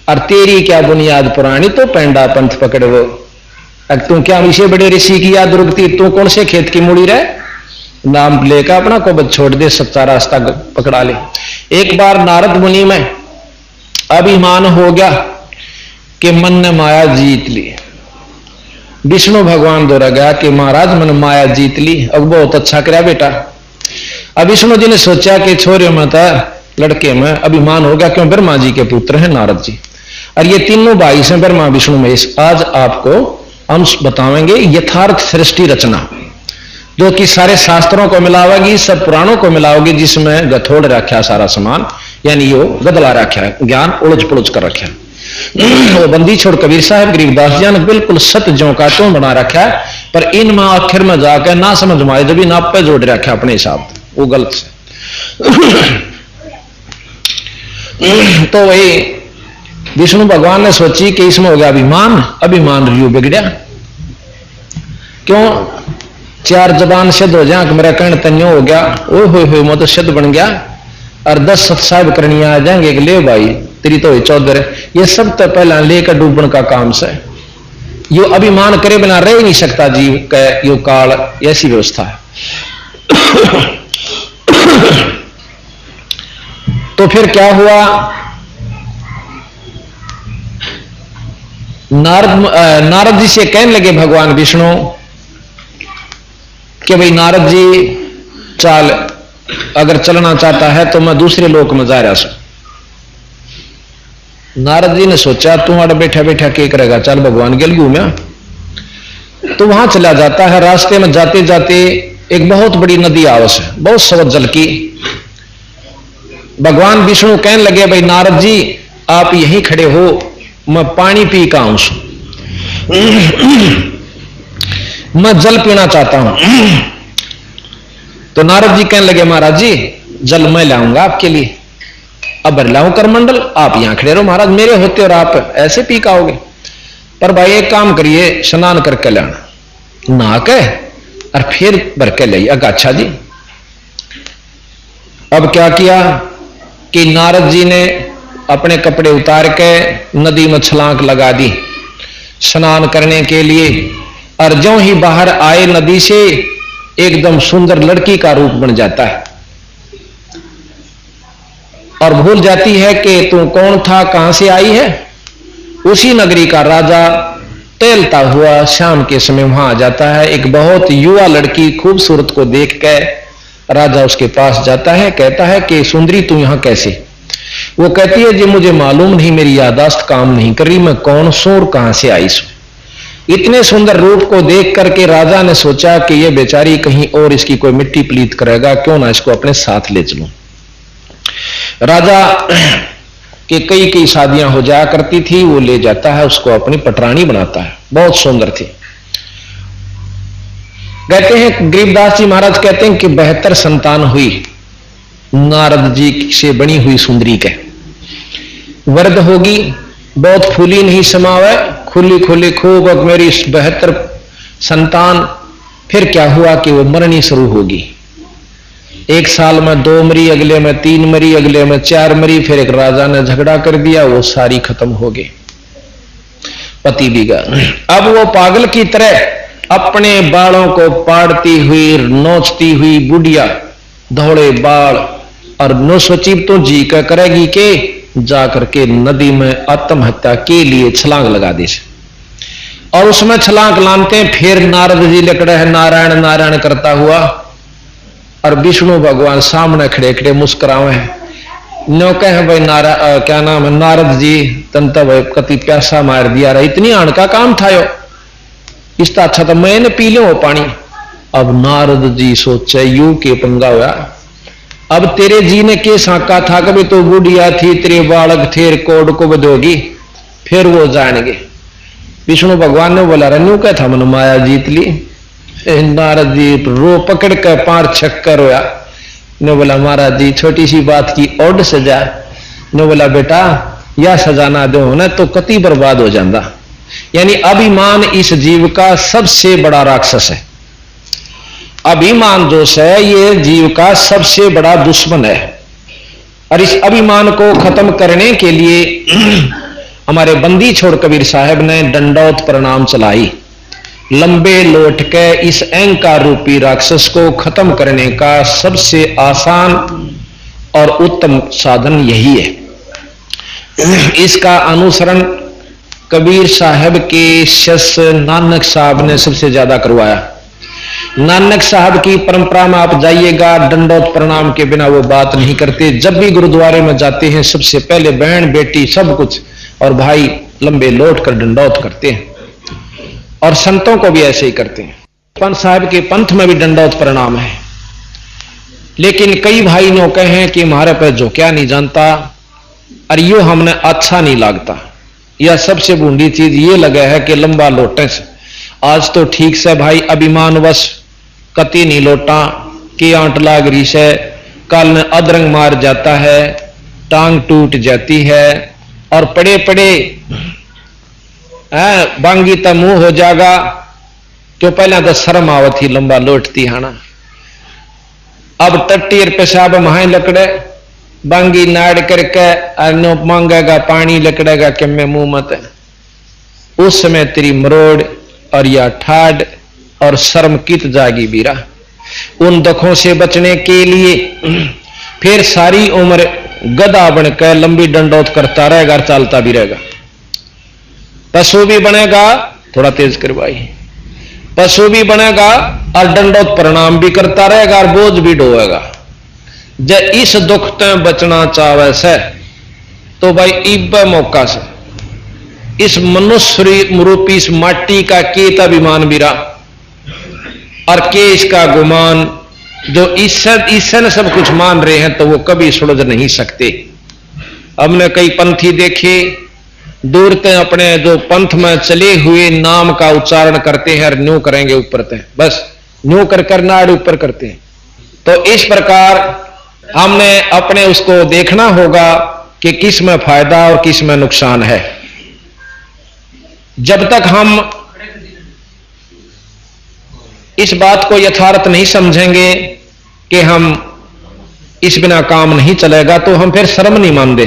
और तेरी क्या बुनियाद पुरानी तो पेंडा पंथ पकड़ो। तू क्या इसे बड़े ऋषि की याद रुकती, तू कौन से खेत की मुड़ी रहे, नाम लेकर अपना को छोड़ दे, सच्चा रास्ता पकड़ा ले। एक बार नारद मुनि में अभिमान हो गया कि मन ने माया जीत ली। विष्णु भगवान द्वारा गया कि महाराज मन माया जीत ली, अब बहुत अच्छा करा बेटा। अब विष्णु जी ने सोचा कि छोरे में था लड़के में अभिमान हो गया, क्यों ब्रह्मा जी के पुत्र हैं नारद जी, और ये तीनों भाई से ब्रह्मा विष्णु महेश। आज आपको हम बताएंगे यथार्थ सृष्टि रचना, जो कि सारे शास्त्रों को मिलावेगी, सब पुराणों को मिलाओगी, जिसमें गथोड़ रखा सारा सामान, यानी यो गदला रखा है, ज्ञान उलझ पुलझ कर रखा है। वो बंदी छोड़ कबीर साहब गरीबदास जी ने बिल्कुल सत्य ज्यों का त्यों बना रखा है, पर इनमें आखिर में जाकर ना समझ में आए जब नाप पे जोड़ रखा अपने हिसाब, वो गलत से। तो वही विष्णु भगवान ने सोची कि इसमें हो गया अभिमान, अभिमान रियो बिगड़िया। क्यों 4 जबान सिद्ध हो जाए, मेरा कहन तन्यो हो गया, ओ हो मैं तो सिद्ध बन गया, और 10 सत्साहिब करनी आ जाएंगे कि ले भाई तेरी तो 14। ये सब तो पहला लेकर डूबन का काम से, यो अभिमान करे बिना रह ही नहीं सकता जीव का, यो काल ऐसी व्यवस्था है। तो फिर क्या हुआ, नारद जी से कहने लगे भगवान विष्णु कि भाई नारद जी चाल, अगर चलना चाहता है तो मैं दूसरे लोक में जा रहा हूं। नारद जी ने सोचा तू अड़ बैठा बैठा क्या करेगा, चल भगवान गिल घूमया। तो वहां चला जाता है। रास्ते में जाते जाते एक बहुत बड़ी नदी आवस है, बहुत सवत जल की। भगवान विष्णु कहने लगे भाई नारद जी आप यहीं खड़े हो, मैं पानी पी का आऊं, मैं जल पीना चाहता हूं। तो नारद जी कहने लगे महाराज जी जल मैं लाऊंगा आपके लिए, अब भर लाऊं करमंडल, आप यहां खड़े रहो महाराज, मेरे होते और आप ऐसे पी का आओगे। पर भाई एक काम करिए, स्नान करके लाना, नहा के और फिर भर के ले। अच्छा जी। अब क्या किया कि नारद जी ने अपने कपड़े उतार के नदी में छलांग लगा दी स्नान करने के लिए, और ज्यों ही बाहर आए नदी से एकदम सुंदर लड़की का रूप बन जाता है, और भूल जाती है कि तू कौन था, कहां से आई है। उसी नगरी का राजा टहलता हुआ शाम के समय वहां आ जाता है। एक बहुत युवा लड़की खूबसूरत को देख के राजा उसके पास जाता है, कहता है कि सुंदरी तू यहां कैसे। वो कहती है जी मुझे मालूम नहीं, मेरी यादाश्त काम नहीं कर रही, मैं कौन सू और कहां से आई सू। इतने सुंदर रूप को देख करके राजा ने सोचा कि ये बेचारी कहीं और इसकी कोई मिट्टी पलीत करेगा, क्यों ना इसको अपने साथ ले चलूं। राजा के कई शादियां हो जाया करती थी, वो ले जाता है उसको अपनी पटरानी बनाता है, बहुत सुंदर थी। कहते हैं गरीबदास जी महाराज कहते हैं कि 72 संतान हुई नारद जी से बनी हुई सुंदरी के। वृद्ध होगी, बहुत फूली नहीं समावे, खुली खुली खूब अब मेरी 72 संतान। फिर क्या हुआ कि वो मरनी शुरू होगी। एक साल में 2 मरी, अगले में 3 मरी, अगले में 4 मरी। फिर एक राजा ने झगड़ा कर दिया, वो सारी खत्म हो गई, पति भी गया। अब वो पागल की तरह अपने बालों को पाड़ती हुई नोचती हुई बुढ़िया, धौड़े बाल, और नो सोची तो जी का करेगी के जाकर के नदी में आत्महत्या के लिए छलांग लगा दी। और उसमें छलांग लानते फिर नारद जी लकड़े है नारायण नारायण करता हुआ, और विष्णु भगवान सामने खड़े खड़े मुस्कुरावे हैं नो कहे भाई क्या नाम है नारद जी तंत भाई कति प्यासा मार दिया रहा, इतनी आण का काम था यो, इसका अच्छा तो मैंने पी लो पानी। अब नारद जी सोचे यू के पंगा हुआ, अब तेरे जी ने के साका था कभी तो बुढ़िया थी तेरे बालक थे कोड को बदोगी, फिर वो जानेंगे। विष्णु भगवान ने बोला रन्यू क्या था मन माया जीत ली। नारद जी रो पकड़ कर 5 चक्कर होया। ने बोला महाराज जी छोटी सी बात की ओड सजा। ने बोला बेटा या सजा ना दो ना तो कति बर्बाद हो जाता। यानी अभिमान इस जीव का सबसे बड़ा राक्षस है। अभिमान दोष है ये जीव का सबसे बड़ा दुश्मन है। और इस अभिमान को खत्म करने के लिए हमारे बंदी छोड़ कबीर साहब ने दंडौत प्रणाम चलाई। लंबे लोट के इस अहंकार रूपी राक्षस को खत्म करने का सबसे आसान और उत्तम साधन यही है। इसका अनुसरण कबीर साहब के शिष्य नानक साहब ने सबसे ज्यादा करवाया। नानक साहब की परंपरा में आप जाइएगा, दंडौत प्रणाम के बिना वो बात नहीं करते। जब भी गुरुद्वारे में जाते हैं सबसे पहले बहन बेटी सब कुछ और भाई लंबे लौट कर दंडौत करते हैं। और संतों को भी ऐसे ही करते हैं। पंत साहब के पंथ में भी दंडौत प्रणाम है। लेकिन कई भाई नो कहे कि हमारे पे जो क्या नहीं जानता और यो हमने अच्छा नहीं लगता। यह सबसे बूंदी चीज ये लगा है कि लंबा लोटे से आज तो ठीक से भाई अभिमानवश कति नहीं लोटा कि आंट लाग रही से, कल ने अदरंग मार जाता है, टांग टूट जाती है और पड़े पड़े बांगी तो मुंह हो जाएगा। क्यों पहले तो शर्म आवत थी लंबा लोटती है ना। अब टट्टी और पेशाब महाई लकड़े बांगी नाड़ करके अनो मांगेगा पानी लकड़ेगा कि मैं मुंह मत। उस समय तेरी मरोड़ और या ठाड और शर्म कित जागी बीरा। उन दुखों से बचने के लिए फिर सारी उम्र गधा बनकर लंबी दंडौत करता रहेगा और चालता भी रहेगा। पशु भी बनेगा, थोड़ा तेज कर भाई, पशु भी बनेगा और दंडौत प्रणाम भी करता रहेगा और बोझ भी ढोएगा। जब इस दुख से बचना चाहे से तो भाई इब मौका से इस मनुष्य रूपी इस माटी का केत अभिमान बिरा और के इसका गुमान जो ईश्वर ने सब कुछ मान रहे हैं तो वो कभी सुलझ नहीं सकते। हमने कई पंथी देखे दूर ते अपने जो पंथ में चले हुए नाम का उच्चारण करते हैं और न्यू करेंगे ऊपर ते बस न्यू कर नाड़ ऊपर करते हैं। तो इस प्रकार हमने अपने उसको देखना होगा कि किस में फायदा और किस में नुकसान है। जब तक हम इस बात को यथार्थ नहीं समझेंगे कि हम इस बिना काम नहीं चलेगा तो हम फिर शर्म नहीं मानते,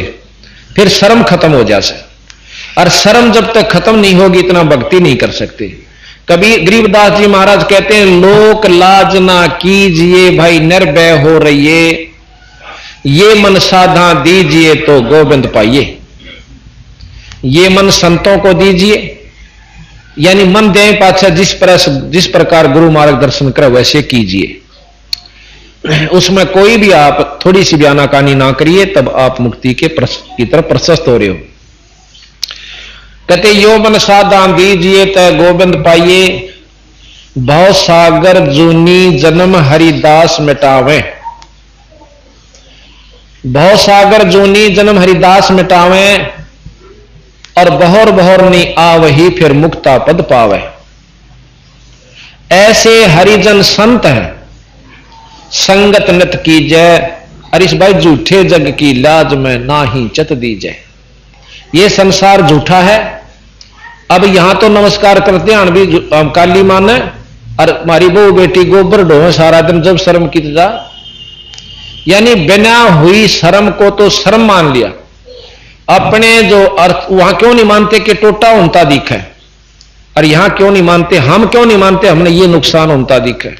फिर शर्म खत्म हो जाए। और शर्म जब तक खत्म नहीं होगी इतना भक्ति नहीं कर सकते। कभी गरीबदास जी महाराज कहते हैं लोक लाज ना कीजिए भाई निर्भय हो रहिए, ये मन साधा दीजिए तो गोविंद पाइए। ये मन संतों को दीजिए, यानी मन दे पाछा जिस प्रकार गुरु मार्गदर्शन करे वैसे कीजिए। उसमें कोई भी आप थोड़ी सी भी आनाकानी ना करिए, तब आप मुक्ति की तरफ प्रशस्त हो रहे हो। कहते यो मन साधा दीजिए तो गोविंद पाइए, भव सागर जूनी जन्म हरिदास मिटावे। भव सागर जूनी जन्म हरिदास मिटावे और बहोर बहोर नी आवही फिर मुक्ता पद पावे। ऐसे हरिजन संत है संगत नत कीजै, और इस भाई झूठे जग की लाज में ना ही चत दीजै। ये संसार झूठा है। अब यहां तो नमस्कार करते हैं भी काली माने और हमारी बहू बेटी गोबर ढोए सारा दिन जब शर्म की जा, यानी बिना हुई शर्म को तो शर्म मान लिया। अपने जो अर्थ वहां क्यों नहीं मानते कि टोटा उनता दिख है, और यहां क्यों नहीं मानते, हम क्यों नहीं मानते हमने ये नुकसान उनता दिख है।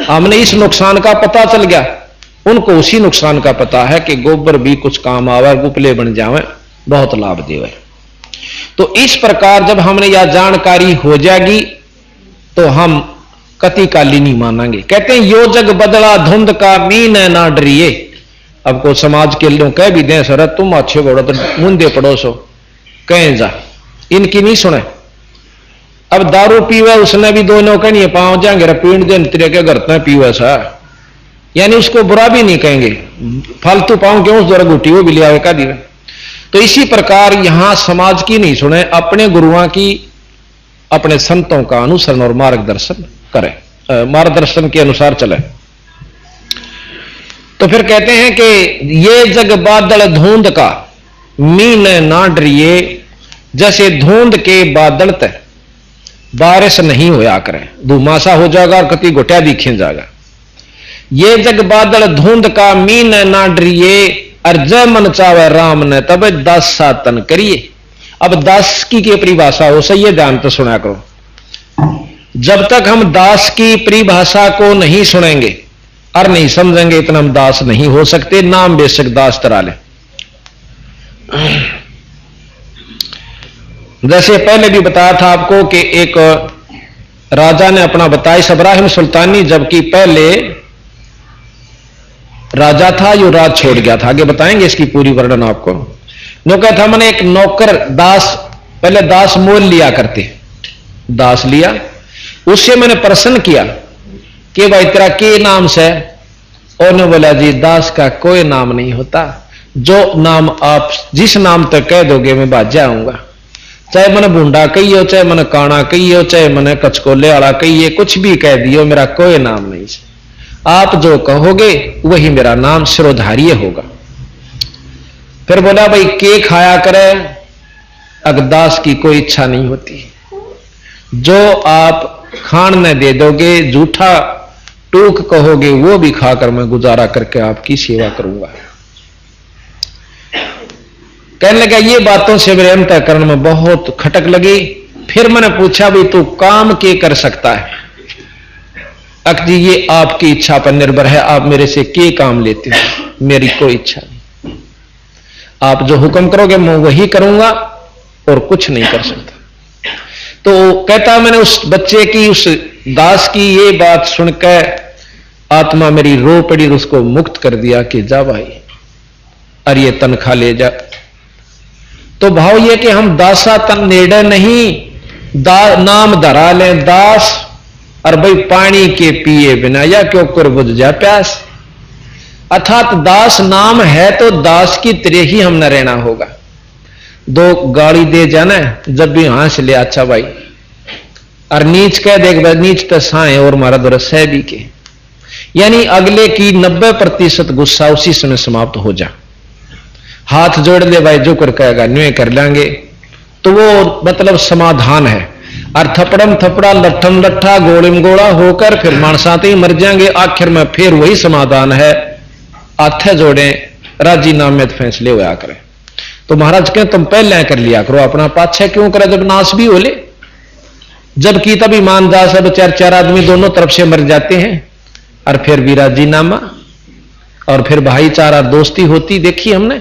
हमने इस नुकसान का पता चल गया, उनको उसी नुकसान का पता है कि गोबर भी कुछ काम आवे, गुपले बन जावे, बहुत लाभ देवे। तो इस प्रकार जब हमने यह जानकारी हो जाएगी तो हम कति काली नहीं मानेंगे। कहते हैं यो जग बदला धुंध का मीन ना डरिए, अब को समाज के लोग कह भी दें सर तुम अच्छे बड़ो तो मुंदे पड़ोसो कहें जा, इनकी नहीं सुने। अब दारू पीवे उसने भी दोनों का नहीं पाँव जाएंगे पीण दिन तेरे के घर में पीवे सा, यानी उसको बुरा भी नहीं कहेंगे, फालतू पाँव क्यों उस द्वारा घुटी वो भी लिया का दिवे। तो इसी प्रकार यहां समाज की नहीं सुने, अपने गुरुओं की अपने संतों का अनुसरण और मार्गदर्शन करें, मार्गदर्शन के अनुसार चले। तो फिर कहते हैं कि ये जग बादल धुंध का मीन ना डरिए, जैसे धुंध के बादल तय बारिश नहीं होया करे, धुमासा हो जाएगा और कति घोटिया दिखे जाएगा। ये जग बादल धुंध का मीन ना डरिए, और जय मन चावे राम ने तब दास सातन करिए। अब दास की परिभाषा हो सही है, ध्यान तो सुना करो। जब तक हम दास की परिभाषा को नहीं सुनेंगे और नहीं समझेंगे, इतना हम दास नहीं हो सकते, नाम बेशक दास तरा ले। जैसे पहले भी बताया था आपको कि एक राजा ने अपना बताया इब्राहिम सुल्तानी, जबकि पहले राजा था, यो राज छोड़ गया था, आगे बताएंगे इसकी पूरी वर्णन आपको। नौकर था मैंने एक नौकर दास, पहले दास मोल लिया करते, दास लिया, उससे मैंने प्रश्न किया कि भाई तेरा के नाम से, और ने बोला जी दास का कोई नाम नहीं होता, जो नाम आप जिस नाम तक कह दोगे मैं बाज जाऊंगा, चाहे मैंने भूंडा कहियो, चाहे मैंने काना कहियो, चाहे मैंने कचकोले वाला कहिए, कुछ भी कह दियो, मेरा कोई नाम नहीं है, आप जो कहोगे वही मेरा नाम सिरोधार्य होगा। फिर बोला भाई के खाया करे, अगदास की कोई इच्छा नहीं होती, जो आप खान न दे दोगे, झूठा टूक कहोगे वो भी खाकर मैं गुजारा करके आपकी सेवा करूंगा। कहने लगा ये बातों से मेरे अंतःकरण में बहुत खटक लगी। फिर मैंने पूछा भाई तू काम के कर सकता है? अक जी ये आपकी इच्छा पर निर्भर है, आप मेरे से के काम लेते हो, मेरी कोई इच्छा नहीं, आप जो हुक्म करोगे मैं वही करूंगा और कुछ नहीं कर सकता। तो कहता मैंने उस बच्चे की, उस दास की ये बात सुनकर आत्मा मेरी रो पड़ी, उसको मुक्त कर दिया कि जा भाई अरे ये तनख्वाह ले जा। तो भाव ये कि हम दासा तन नेड़े नहीं, नाम धरा लें दास, और भाई पानी के पिए बिना या क्यों कर बुझ जा प्यास। अर्थात दास नाम है तो दास की तरह ही हमने रहना होगा। दो गाड़ी दे जाना जब भी हां से ले, अच्छा भाई, और नीच कह देख भाई नीच तो साए और मारा दर सह भी के, यानी अगले की 90% गुस्सा उसी समय समाप्त हो जा। हाथ जोड़ ले भाई, जो कर कहेगा न्यू कर लेंगे, तो वो मतलब समाधान है। और थपड़म थपड़ा लट्ठम लट्ठा गोलिम गोला होकर फिर मानसाते ही मर जाएंगे, आखिर में फिर वही समाधान है, हाथ जोड़े राजी नामे फैसले होया करें। तो महाराज कहें तुम पहले कर लिया करो, अपना पाछे क्यों करे जब नाश भी हो ले। जबकि तब ईमानदार सब चार आदमी दोनों तरफ से मर जाते हैं, और फिर भी राजीनामा, और फिर भाईचारा दोस्ती होती देखी हमने,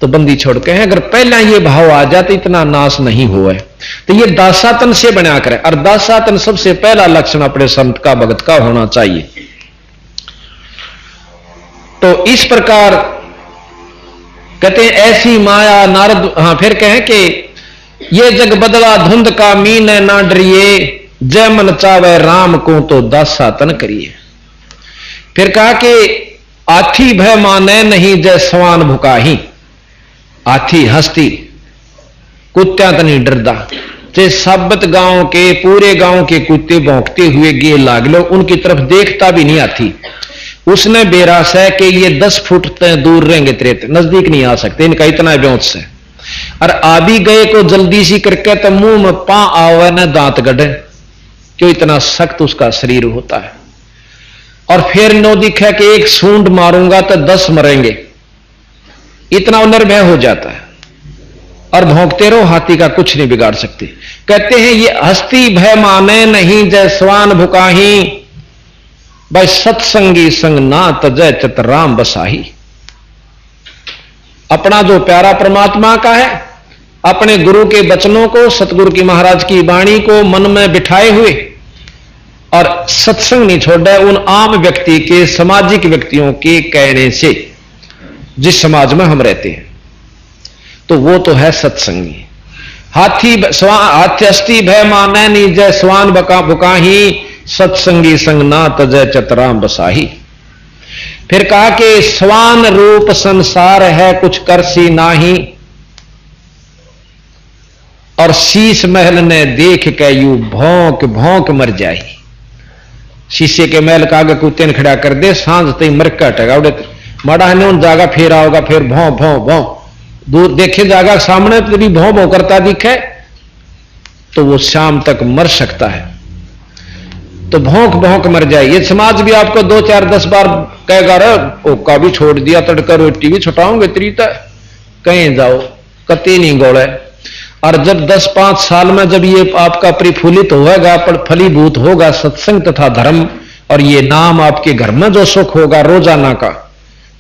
तो बंदी छोड़ के हैं। अगर पहला ये भाव आ जाते इतना नाश नहीं हुआ है। तो ये दासातन से बना करें, और दासातन सबसे पहला लक्षण अपने संत का भगत का होना चाहिए। तो इस प्रकार कहते हैं ऐसी माया नारद, हां फिर कहें कि ये जग बदला धुंध का मीन ना डरिए, जय मन चावे राम को तो दासातन करिए। फिर कहा कि आथी भय माने नहीं जय सवान भुकाही, हाथी हस्ती कुत्त्या तो नहीं डरदा, जे साबत गांव के पूरे गांव के कुत्ते भौंकते हुए गे लाग लो, उनकी तरफ देखता भी नहीं आती। उसने बेरास है कि ये 10 फुट दूर रहेंगे, तेरे नजदीक नहीं आ सकते, इनका इतना व्योंस है। और आ भी गए को जल्दी सी करके तो मुंह में पा आवे न दांत गढ़े, क्यों इतना सख्त उसका शरीर होता है। और फिर नो दिखा कि एक सूंड मारूंगा तो 10 मरेंगे, इतना निर्भय हो जाता है। और भौंकते रहो, हाथी का कुछ नहीं बिगाड़ सकते। कहते हैं ये हस्ती भय माने नहीं जय स्वान भुकाही, भाई सत्संगी संग ना तजय चित राम बसाही। अपना जो प्यारा परमात्मा का है, अपने गुरु के वचनों को, सतगुरु की महाराज की वाणी को मन में बिठाए हुए और सत्संग नहीं छोड़ा, उन आम व्यक्ति के, सामाजिक व्यक्तियों के कहने से जिस समाज में हम रहते हैं, तो वो तो है सत्संगी। हाथी भय माने नी जय स्वान बका बुकाही, सत्संगी संग ना तजय चतराम बसाही। फिर कहा कि स्वान रूप संसार है कुछ करसी नाही, और शीश महल ने देख के यू भौंक भौंक मर जाई। शीशे के महल का आगे कुत्ते ने खड़ा कर दे, सांझ तई मरका टगा उड़े माड़ा है उन जागा, फिर आओगा, फिर भौं भौं भौं, दूर देखे जागा सामने तो भी भौं भौं करता दिखे, तो वो शाम तक मर सकता है। तो भौंक भौंक मर जाए। ये समाज भी आपको 2 4 10 बार कहेगा, रे ओका भी छोड़ दिया, तड़का रोटी भी छुटाऊंगे त्रीता, कहीं जाओ कति नहीं गोले। और जब 10-5 साल में जब ये आपका प्रफुल्लित होगा, पर फलीभूत होगा सत्संग तथा धर्म, और ये नाम आपके घर में जो सुख होगा रोजाना का,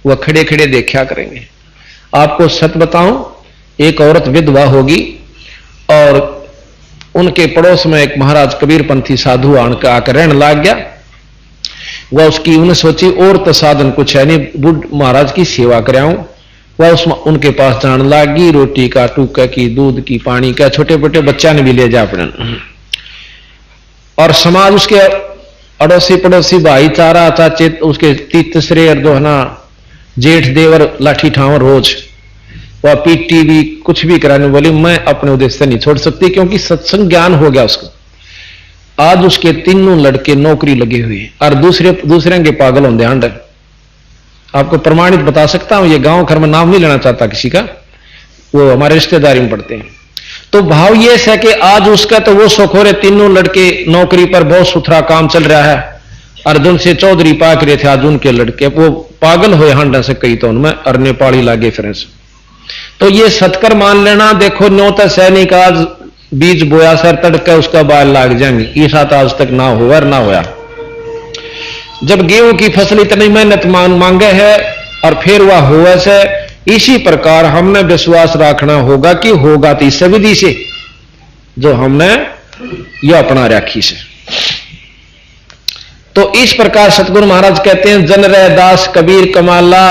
वह खड़े खड़े देखा करेंगे। आपको सच बताऊं, एक औरत विधवा होगी और उनके पड़ोस में एक महाराज कबीर पंथी साधु आकर रहने लग गया। वह उसकी उन्हें सोची और तो साधन कुछ है नहीं, बुढ़ महाराज की सेवा कराऊं। वह उसमें उनके पास जाने लगी, रोटी का, टूका की, दूध की, पानी का, छोटे छोटे बच्चा ने भी ले जा अपने। और समाज उसके अड़ोसी पड़ोसी भाईचारा चाचे उसके तीसरे और दोहना जेठ देवर लाठी ठावर रोज वह पीटी भी कुछ भी कराने बोली, मैं अपने उद्देश्य से नहीं छोड़ सकती, क्योंकि सत्संग ज्ञान हो गया उसको। आज उसके 3 लड़के नौकरी लगे हुए और दूसरे के पागल होंगे हंड। आपको प्रमाणित बता सकता हूं, ये गांव घर में नाम नहीं लेना चाहता किसी का, वो हमारे रिश्तेदारी में पड़ते हैं। तो भाव ये है कि आज उसका तो वो सुख हो रहे, 3 लड़के नौकरी पर, बहुत सुथरा काम चल रहा है। अर्जुन से चौधरी पाक रहे थे, आज उनके लड़के वो पागल हुए हंड से कई तो उनमें, और नेपाली लागे फिर। तो ये सत्कर मान लेना, देखो नो तो सैनिक आज बीज बोया सर तड़के उसका बाल लाग जाएंगे, ये साथ आज तक ना हुआ ना होया। जब गेहूं की फसल इतनी मेहनत मांगे है और फिर वह हुआ से, इसी प्रकार हमने विश्वास रखना होगा कि होगा तो इस विधि से जो हमने यह अपना रखी से। तो इस प्रकार सतगुरु महाराज कहते हैं, जन रह दास कबीर कमाला,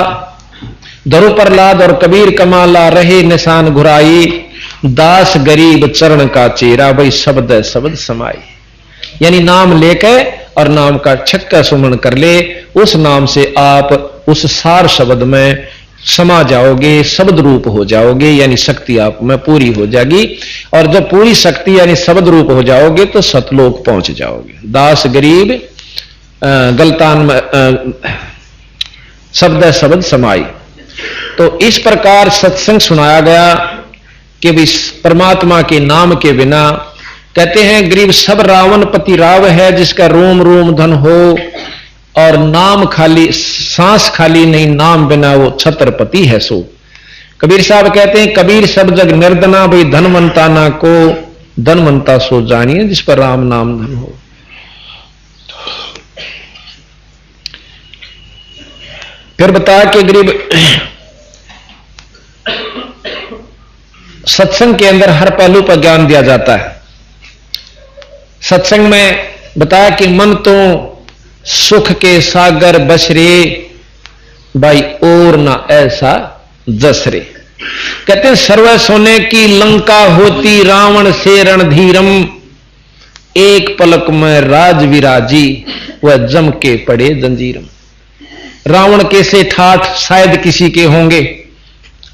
धरु प्रहलाद और कबीर कमाला रहे निशान घुराई, दास गरीब चरण का चेरा भाई शब्द शब्द समाई। यानी नाम लेके और नाम का छक्का सुमन कर ले, उस नाम से आप उस सार शब्द में समा जाओगे, शब्द रूप हो जाओगे, यानी शक्ति आप में पूरी हो जाएगी। और जब पूरी शक्ति यानी शब्द रूप हो जाओगे तो सतलोक पहुंच जाओगे। दास गरीब गलतान शब्द शब्द समाई। तो इस प्रकार सत्संग सुनाया गया कि भी परमात्मा के नाम के बिना, कहते हैं गरीब सब रावण पति राव है, जिसका रोम रोम धन हो, और नाम खाली सांस खाली नहीं, नाम बिना वो छत्रपति है सो। कबीर साहब कहते हैं, कबीर सब जग निर्दना भाई धनवंता ना को, धनवंता सो जानिए जिस पर राम नाम धन हो। फिर बताया कि गरीब सत्संग के अंदर हर पहलू पर ज्ञान दिया जाता है। सत्संग में बताया कि मन तो सुख के सागर बसरे भाई और ना ऐसा जसरे। कहते हैं सर्व सोने की लंका होती रावण से रणधीरम, एक पलक में राज विराजी वह जम के पड़े जंजीरम। रावण के से ठाठ शायद किसी के होंगे,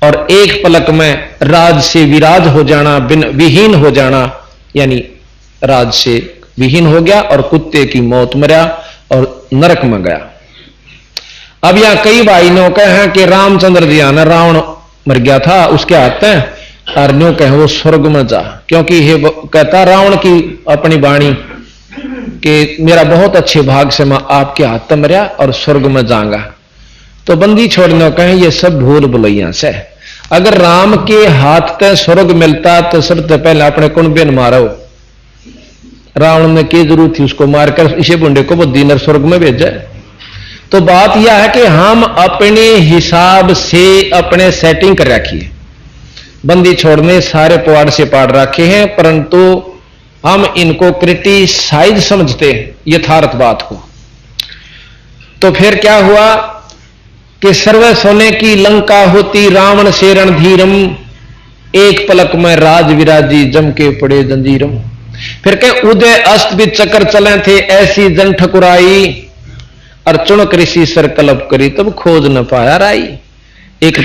और एक पलक में राज से विराज हो जाना, विहीन हो जाना, यानी राज से विहीन हो गया और कुत्ते की मौत मरा और नरक में गया। अब यहां कई भाई नो कहे कि रामचंद्र जी आना रावण मर गया था उसके हाथ में, और न्यू कहे वो स्वर्ग में जा, क्योंकि ये कहता रावण की अपनी वाणी कि मेरा बहुत अच्छे भाग से मैं आपके हाथ में मरा और स्वर्ग में जाऊंगा। तो बंदी छोड़ने कहें ये सब भूल भुलैया से। अगर राम के हाथ ते स्वर्ग मिलता तो सबसे पहले अपने कुंबे ने मारो। रावण ने की जरूरत थी उसको मारकर इसे बुंडे को बुद्धि नर स्वर्ग में भेजा। तो बात यह है कि हम अपने हिसाब से अपने सेटिंग कर रखिए। बंदी छोड़ने सारे पवाड़ से पाड़ रखे हैं, परंतु हम इनको क्रिटिसाइज समझते हैं यथार्थ बात को। तो फिर क्या हुआ कि सर्व सोने की लंका होती रावण से रणधीरम, एक पलक में राज विराजी जम के पड़े जंजीरम। फिर कहे उदय अस्त भी चक्कर चले थे ऐसी जन ठकुराई, और चुनक ऋषि सर कल्प करी तब खोज न पाया राई। एक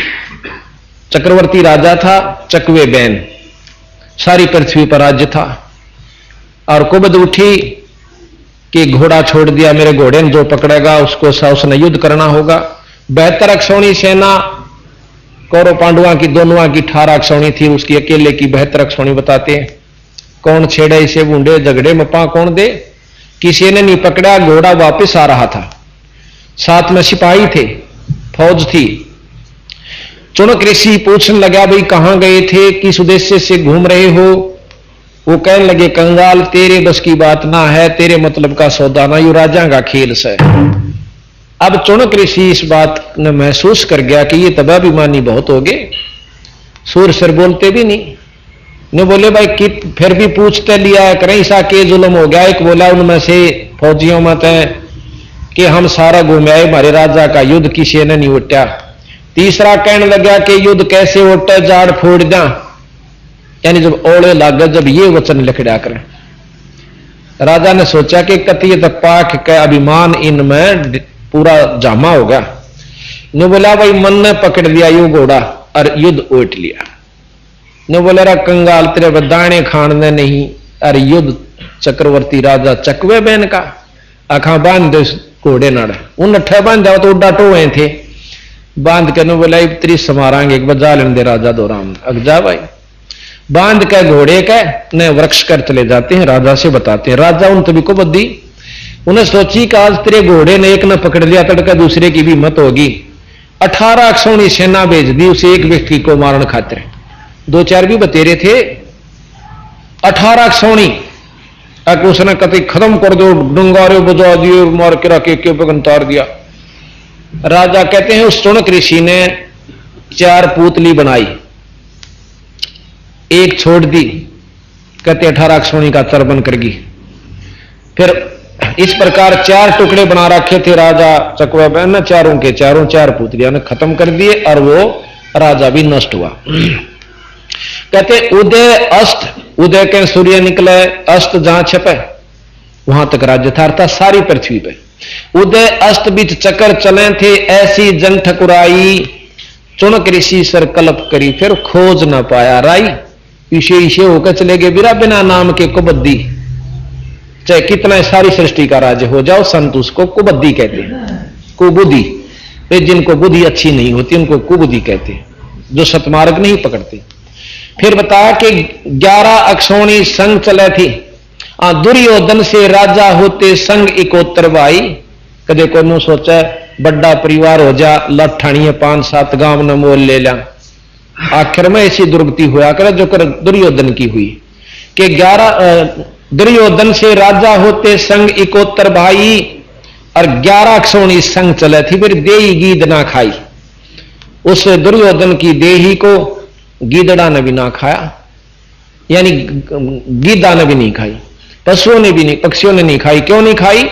चक्रवर्ती राजा था, चकवे बैन, सारी पृथ्वी पर राज्य था, और कुबद उठी कि घोड़ा छोड़ दिया, मेरे घोड़े ने जो पकड़ेगा उसको उसने युद्ध करना होगा। 72 अक्षौणी सेना, कौरव पांडुआ की दोनों की 18 अक्षौणी थी, उसकी अकेले की 72 अक्षौणी बताते हैं। कौन छेड़े इसे बूंदे झगड़े मपा कौन दे, किसी ने नहीं पकड़ा, घोड़ा वापस आ रहा था, साथ में सिपाही थे, फौज थी। चुनक ऋषि पूछने लगा भाई कहां गए थे, किस उद्देश्य से घूम रहे हो। वो कहने लगे कंगाल तेरे बस की बात ना है, तेरे मतलब का सौदा ना, यू राजा का खेल से। अब चुनक ऋषि इस बात ने महसूस कर गया कि ये तबाभिमानी बहुत हो गए, सूर सिर बोलते भी नहीं। ने बोले भाई कि फिर भी पूछते लिया करें, ऐसा के जुल्म हो गया। एक बोला उनमें से फौजियों में तय कि हम सारा घूम आए, हमारे राजा का युद्ध किसी ने नहीं उठा। तीसरा कहने लगा कि युद्ध कैसे उठे, जाड़ फोड़ दा, यानी जब ओले लागे, जब ये वचन लिखड़ा करें। राजा ने सोचा कि कतियत पाक का अभिमान इनमें पूरा जामा होगा। ने बोला भाई मन ने पकड़ लिया यू घोड़ा और युद्ध उठ लिया। ने बोला रा कंगाल तेरे बदाने खाने नहीं, और युद्ध चक्रवर्ती राजा चकवे बैन का आखा बांध दे घोड़े नाड़, उन अठे बांध जाओ तो उड्डा टोए थे, बांध के बोला इतरी समारांगे एक बजा लेने दे राजा दो राम अगजा भाई। बांध के घोड़े के ने वृक्ष कर चले जाते हैं, राजा से बताते हैं। राजा उन तभी को बद्दी, उन्हें सोची कि आज तेरे घोड़े ने एक ने पकड़ लिया, तड़का दूसरे की भी मत होगी। 18 अक्षौणी सेना भेज दी उसे एक व्यक्ति को मारने खातिर, 2-4 भी बतेरे थे, 18 अक्षौणी उसने कति खत्म कर दो, डंगारे बजा दिए, मार के रखे के पगन तार दिया। राजा कहते हैं उस चुनक ऋषि ने 4 पुतली बनाई, एक छोड़ दी, कहते 18 अक्षौणी का तरबन करगी। फिर इस प्रकार 4 टुकड़े बना रखे थे राजा चकवा बैन ने, चारों के चारों 4 पुतलियां ने खत्म कर दिए, और वो राजा भी नष्ट हुआ। कहते उदय अस्त, उदय के सूर्य निकले, अस्त जहां छपे वहां तक राज्य था सारी पृथ्वी पे। उदय अस्त बीच चक्कर चले थे ऐसी जन ठकुराई, चुनक ऋषि सर कल्प करी फिर खोज न पाया राई। इसे इसे होकर चले गए बिरा बिना नाम के कुबद्दी, चाहे कितना सारी सृष्टि का राज्य हो जाओ, संत उसको कुबद्दी कहते हैं, कुबुद्धि। जिनको बुद्धि अच्छी नहीं होती उनको कुबुद्धि कहते हैं, जो सतमार्ग नहीं पकड़ते। फिर बताया कि 11 अक्षौणी संग चले थी, दुर्योधन से राजा होते संग इकोत्तर भाई। कदे को नु सोचा बड़ा परिवार हो जा, लठाणिए 5-7 गांव न मोल ले ला। आखिर में ऐसी दुर्गति हुआ करे जो कर दुर्योधन की हुई कि 11 दुर्योधन से राजा होते संग इकोत्तर भाई, और 11 अक्षौणी संग चले थी, फिर देही गीद ना खाई। उस दुर्योधन की देही को गीदड़ा ने भी ना खाया, यानी गीदा ने भी नहीं खाई, पशुओं ने भी नहीं, पक्षियों ने नहीं खाई। क्यों नहीं खाई?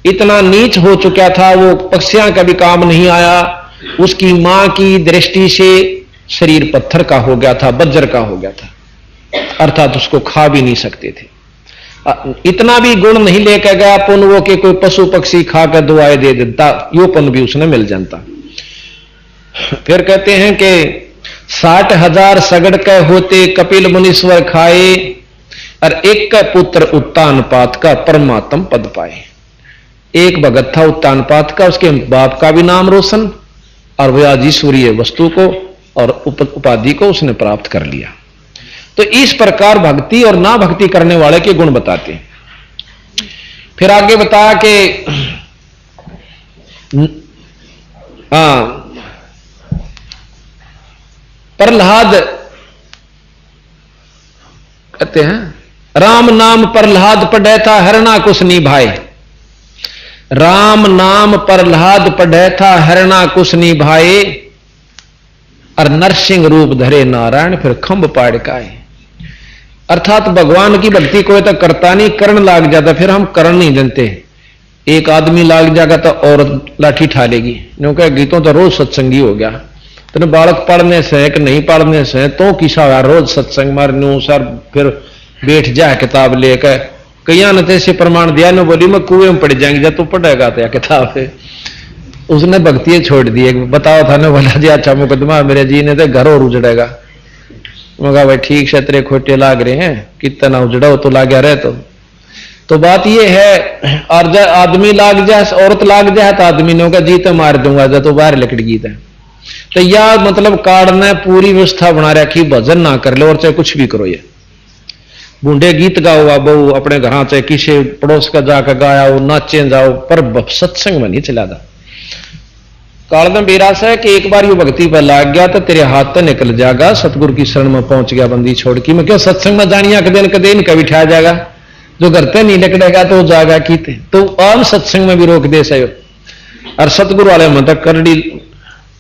इतना नीच हो चुका था वो, पक्षियां का भी काम नहीं आया। उसकी मां की दृष्टि से शरीर पत्थर का हो गया था, बज्र का हो गया था, अर्थात उसको खा भी नहीं सकते थे। इतना भी गुण नहीं लेकर गया पुन वो कि कोई पशु पक्षी खाकर दुआएं दे देता, यो पुन भी उसने मिल जाता। फिर कहते हैं कि 60,000 सगड़ के होते कपिल मुनीश्वर खाए, और एक का पुत्र उत्तानपात का परमात्म पद पाए। एक भगत था उत्तानपात का, उसके बाप का भी नाम रोशन, और वह आज ईश्वरीय वस्तु को और उपाधि को उसने प्राप्त कर लिया। तो इस प्रकार भक्ति और ना भक्ति करने वाले के गुण बताते हैं। फिर आगे बताया कि प्रहलाद कहते हैं राम नाम प्रहलाद पढ़े था हरणा कुछ नहीं भाई। राम नाम प्रहलाद पढ़े था हरणा कुछ नहीं भाई, और नरसिंह रूप धरे नारायण फिर खंभ पाड़ काए। अर्थात भगवान की भक्ति कोई तो करता नहीं, करण लाग जाता, फिर हम करण नहीं जानते। एक आदमी लाग जाएगा तो औरत लाठी ठा लेगी, क्योंकि गीतों तो रोज सत्संगी हो गया। तो बालक पढ़ने से कि नहीं पढ़ने से तो किसा हुआ, रोज सत्संग मारने सर फिर बैठ जा किताब लेकर। कई ने तो ऐसे प्रमाण दिया न, बोली मैं कुएं में पड़ जाएंगे जब तू पढ़ेगा तो किताब है। उसने भक्ति छोड़ दी। बताओ था ना, बोला जी अच्छा मुकदमा मेरे जी ने तो घर और उजड़ेगा। मगा भाई ठीक से तेरे खोटे लाग रहे हैं, कितना उजड़ो तो लाग रहे। तो बात ये है, और आदमी लाग जाए औरत लाग जाए तो आदमी ने कहा जी तो मार दूंगा जब तो बाहर लकड़ गई था। तो यह मतलब कार्ड ने पूरी व्यवस्था बना रखी, भजन ना कर लो और चाहे कुछ भी करो। ये बूढ़े गीत गाओ बहु अपने घर, चाहे किसी पड़ोस का जाकर गाया हो, नाचे जाओ, पर सत्संग में नहीं चला था। काल में विरास है कि एक बार ये भक्ति पर लाग गया तो तेरे हाथ तो निकल जाएगा, सतगुरु की शरण में पहुंच गया बंदी छोड़ की। मैं क्यों सत्संग में जानिया कदेन कभी ठा जाएगा, जो करते नहीं निकलेगा तो जाएगा कीते। तो आम सत्संग में भी रोक दे सो। और सतगुरु वाले मतलब करड़ी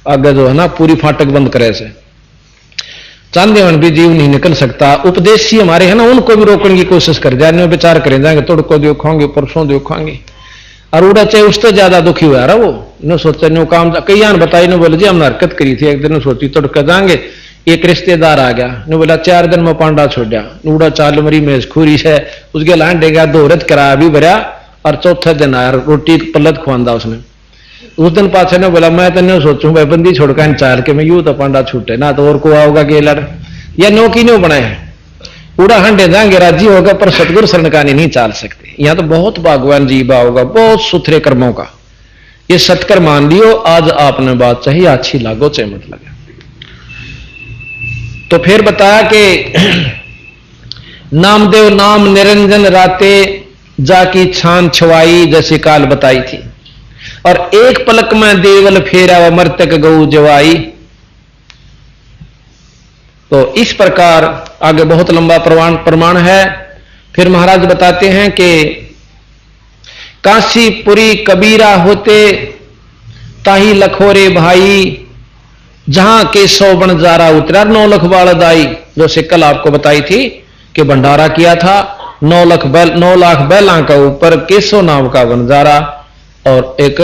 आगे जो है ना पूरी फाटक बंद करे से चांदेवन भी जीव नहीं निकल सकता। उपदेशी हमारे है ना, उनको भी रोकने की कोशिश कर जाए, विचार करें जाएंगे तोड़को देखोंगे परसों देखोंगे। और उड़ा चाहे उससे ज्यादा दुखी हुआ रहा वो, नो सोचा नो काम कई आन बताई नो बोले जी हमने हरकत करी थी। एक दिन सोची तोड़कर जाएंगे, एक रिश्तेदार आ गया नो बोला 4 दिन में पांडा छोड़ा, नूड़ा चाल मरी में खूरी है उसके लांडे गया, दोहरत कराया भी भरा। और चौथा दिन आया रोटी पलत खुआंदा उसने। उस दिन पाछे ने बोला मैं तो सोचूं भाई बंदी छोड़कर चाल के मैं यूं तो पांडा छूटे ना, तो और को आओगा के लड़ या नो की नो बनाए हैं। उड़ा हंडे जाएंगे राजी होगा, पर सतगुरु शरणकानी नहीं चाल सकते। यहां तो बहुत भगवान जीवा होगा, बहुत सुथरे कर्मों का। ये सत्कर मान लियो, आज आपने बात चाहिए अच्छी लागो चाहे मत लगे। तो फिर बताया कि नामदेव नाम निरंजन राते जाकी छान छवाई, जैसे काल बताई थी। और एक पलक में देवल फेरा व मर्तक गऊ जवाई। तो इस प्रकार आगे बहुत लंबा प्रमाण है। फिर महाराज बताते हैं कि काशीपुरी कबीरा होते ताही लखोरे भाई, जहां के 100 बंजारा उतरा 9 लाख बालदाई। जो से कल आपको बताई थी कि भंडारा किया था 9 लाख बैला का ऊपर केसो नाम का बंजारा और एक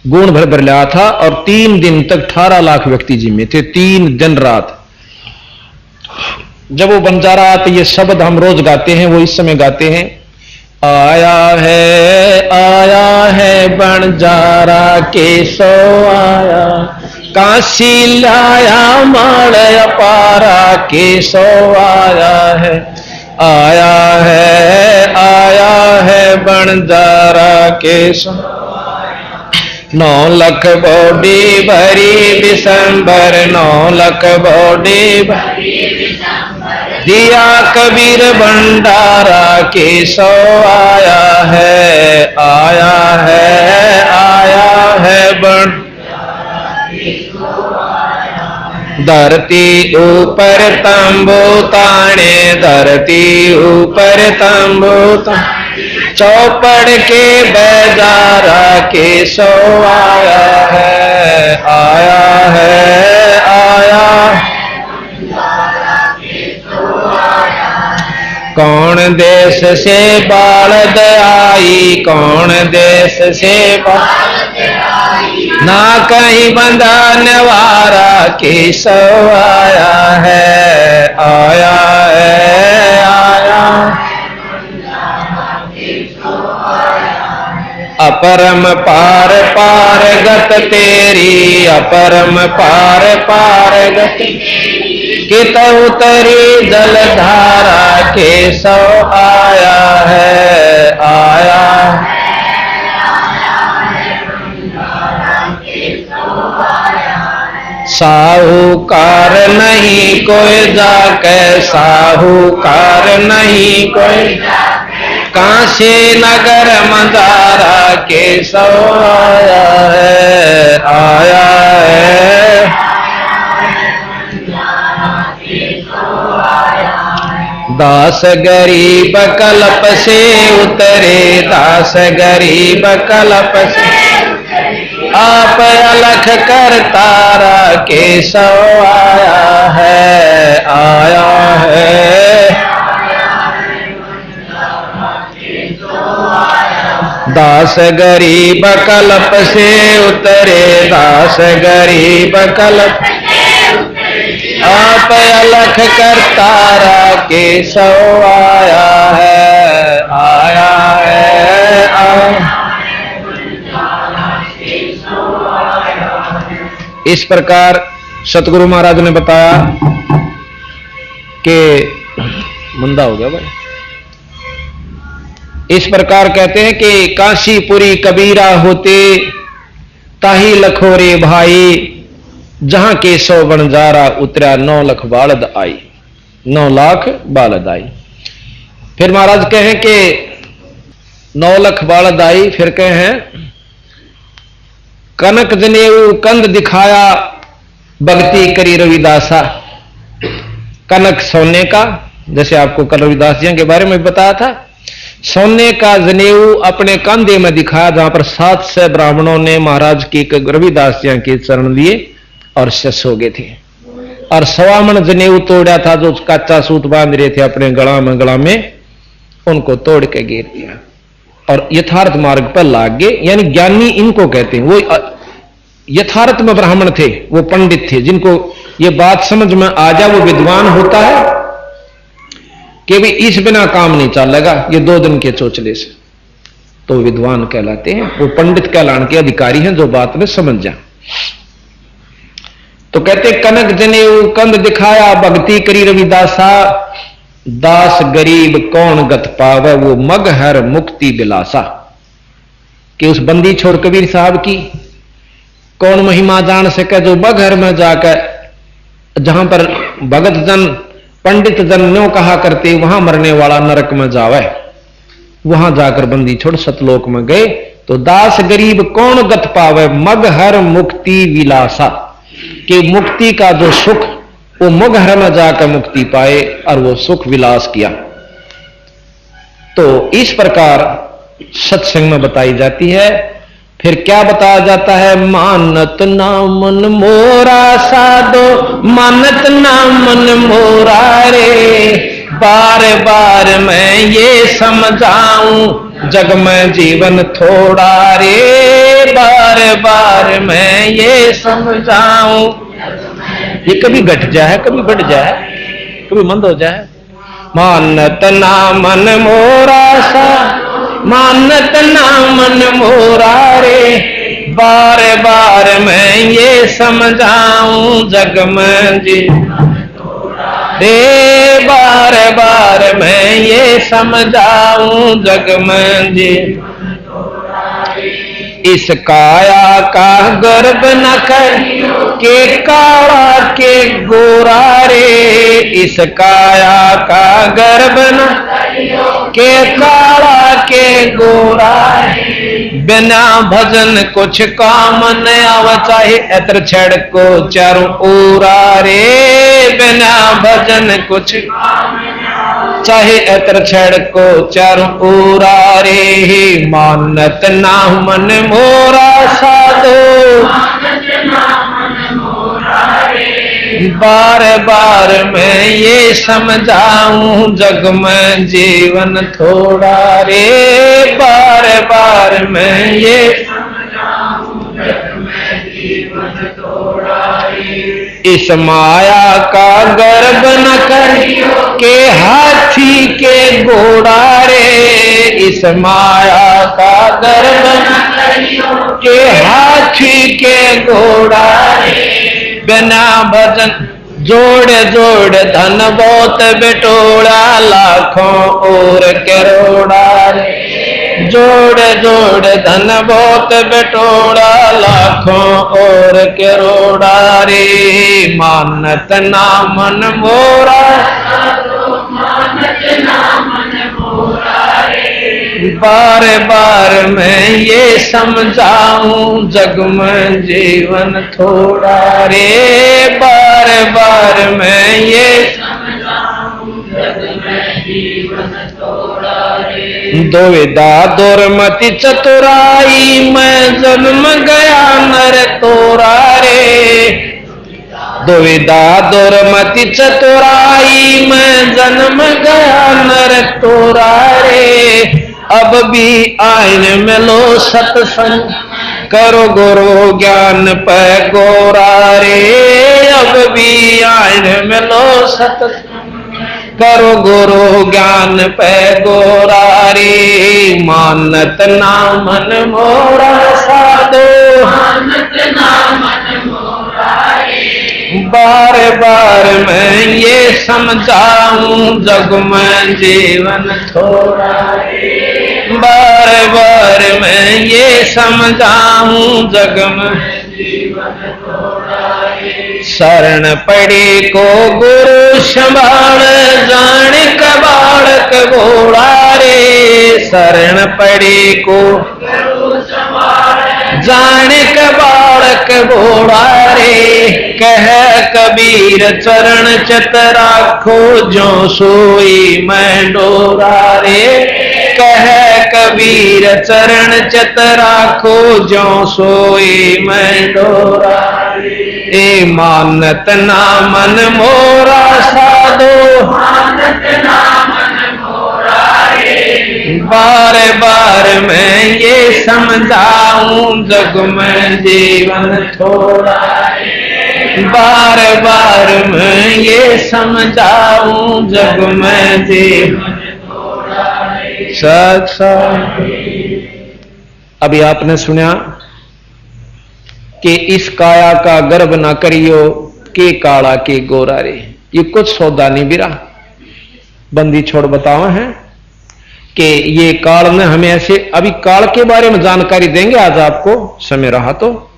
गुण भर लिया था। और 3 दिन तक 18 लाख व्यक्ति जिम्मे थे, 3 दिन रात। जब वो बंजारा तो ये शब्द हम रोज गाते हैं, वो इस समय गाते हैं। आया है बंजारा केसो आया, काशी लाया माल अपारा केसो आया है बंजारा केसो। 9 लाख बॉडी भरी दिसंबर, 9 लाख बॉडी भरी दिया कबीर भंडारा केसो आया है धरती ऊपर तंबू ताने, धरती ऊपर तंबू ताने, चौपड़ के बेजारा केसो आया है कौन देश से बालद आई, कौन देश से ना कहीं बंधा नवारा केसो आया है अपरम पार पार गत तेरी, अपरम पार पार गत कित उतरी जलधारा केसो आया साहूकार नहीं कोई जाके, साहूकार नहीं कोई काशी नगर मंदारा केसो आया है दास गरीब कल्प से उतरे, दास गरीब कल्प से आप अलख कर तारा केसो आया है दास गरीब कल्प से उतरे, दास गरीब कल्प आप अलख करतारा के सो आया है, आया है, आया। इस प्रकार सतगुरु महाराज ने बताया कि मुंदा हो गया भाई। इस प्रकार कहते हैं कि काशीपुरी कबीरा होते ताही लखोरे भाई, जहां के 100 बनजारा उतरा 9 लाख बालद आई, 9 लाख बालद आई। फिर महाराज कहें कि 9 लाख बालद आई, फिर कहें कनक जनेऊ कंद दिखाया भक्ति करी रविदासा। कनक सोने का, जैसे आपको कल रविदास जी के बारे में बताया था, सोने का जनेऊ अपने कंधे में दिखाया, जहां पर 700 ब्राह्मणों ने महाराज की रविदास जी के चरण लिए और शस हो गए थे। और 1.25 मन जनेऊ तोड़ा था, जो कच्चा सूत बांध रहे थे अपने गला में, उनको तोड़ के गिर दिया और यथार्थ मार्ग पर लाग गए। यानी ज्ञानी इनको कहते हैं। वो यथार्थ में ब्राह्मण थे, वो पंडित थे, जिनको ये बात समझ में आ जाए, वो विद्वान होता है कि भी इस बिना काम नहीं चलेगा, ये 2 दिन के चोचले से, तो विद्वान कहलाते हैं। वो पंडित कहलाने के अधिकारी हैं, जो बात में समझ जाए। तो कहते कनक जनेऊ कंद दिखाया भक्ति करी रविदासा, दास गरीब कौन गत पावे वो मग हर मुक्ति बिलासा। कि उस बंदी छोड़ कबीर साहब की कौन महिमा जान सके, जो मगहर में जाकर, जहां पर भगत जन पंडित जन न्यों कहा करते वहां मरने वाला नरक में जावे, वहां जाकर बंदी छोड़ सतलोक में गए। तो दास गरीब कौन गत पावे मग हर मुक्ति विलासा, कि मुक्ति का जो सुख वो मगहर में जाकर मुक्ति पाए और वो सुख विलास किया। तो इस प्रकार सत्संग में बताई जाती है। फिर क्या बताया जाता है, मानत ना मन मोरा साधो, मानत ना मन मोरा रे, बार बार मैं ये समझाऊं जग में जीवन थोड़ा रे, बार बार मैं ये समझाऊं। ये कभी घट जाए, कभी बढ़ जाए, कभी मंद हो जाए। मानत ना मन मोरा सा, मानत ना मन मोरा रे, बार बार मैं ये समझाऊं जग में जी रे, बार बार मैं ये समझाऊं जग में जी। इस काया का गर्भ न कर के काला के गोरा रे, इस काया का गर्भ न के काला के गोरा रे, बिना भजन कुछ काम न आव, चाहे एतर छड़ को चारों ओरा रे, बिना भजन कुछ चाहे एतर छड़ को चारों ओरा रे, मानत ना मन मोरा साधो, बार बार मैं ये समझाऊं जग में जीवन थोड़ा रे, बार बार मैं ये समझाऊं जग में जीवन थोड़ा रे। इस माया का गर्भ न कर के हाथी के घोड़ा रे, इस माया का गर्भ न कर के हाथी के घोड़ा रे, बिना भजन जोड़ जोड़ धन बहुत बिटोड़ा, लाखों और करोड़ा रे, जोड़ जोड़ धन बहुत बिटोड़ा, लाखों और करोड़ा रे, मानत ना मन मोरा, मानत ना मन मोरा रे, बार बार मैं ये समझाऊं जग में जीवन थोड़ा रे, बार बार मैं ये समझाऊं जग में जीवन थोड़ा रे। दुविधा दुर्मति चतुराई मैं जन्म गया नर तोरा रे, दुविधा दुर्मति चतुराई में जन्म गया नर तोरा रे, अब भी आइन में लो सत्संग करो गुरु ज्ञान पे गोरा रे। अब भी आइन में लो सत्संग करो गुरु ज्ञान पे गोरा रे। मानत ना मन मोरा साधो मानत ना मन मोरा रे। बार बार मैं ये समझाऊं जग में जीवन थोड़ा रे। बार बार मैं ये समझाऊं जग में जीवन थोड़ा रे। शरण पड़ी को गुरु संभाल जान का बालक घोड़ा रे। शरण पड़ी को गुरु संभाल जान का बालक घोड़ा रे। कह कबीर चरण चित राखो जो सोई मैं डोरा रे। कह कबीर चरण चित राखो जो सोई मैं डोरा रे। ए मानत ना मन मोरा साधो मानत ना मन मोरा रे। बार बार मैं ये समझाऊं जग में जीवन थोड़ा रे। बार बार मैं ये समझाऊं जग में जीवन थोड़ा रे। सच अभी आपने सुना कि इस काया का गर्भ ना करियो के काला के गोरा रे। ये कुछ सौदा नहीं बिरा बंदी छोड़ बताओ है कि ये काल ने हमें ऐसे अभी काल के बारे में जानकारी देंगे आज आपको समय रहा तो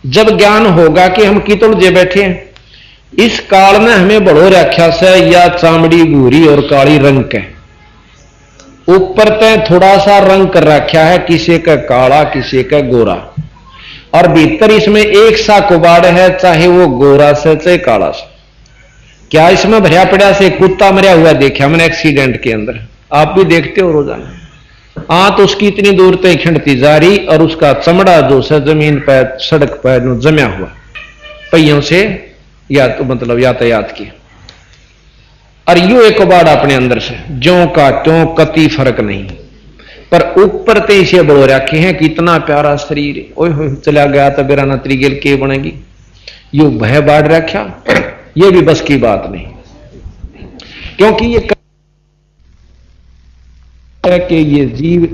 जब ज्ञान होगा कि हम कितुल जे बैठे हैं। इस काल ने हमें बड़ो रखा से या चामड़ी भूरी और काली रंग के ऊपर तय थोड़ा सा रंग कर रखा है किसी का काला किसी का गोरा और भीतर इसमें एक सा कुबाड़ है चाहे वो गोरा से चाहे काला से। क्या इसमें भरिया पड़ा से कुत्ता मरिया हुआ देखा मैंने एक्सीडेंट के अंदर आप भी देखते हो रोजाना। तो उसकी इतनी दूर तक खिंडती जा रही और उसका चमड़ा जो है जमीन पर सड़क पर जमा हुआ पहियों से या तो मतलब यातायात की और यू एक कबाड़ अपने अंदर से ज्यों का त्यों कति फर्क नहीं पर ऊपर ते इसे बड़ो रखे हैं कितना प्यारा शरीर ओए हो चला गया तो बेरा नतरी गेल के बनेगी यू भय बाढ़ रखा ये भी बस की बात नहीं क्योंकि ये जीव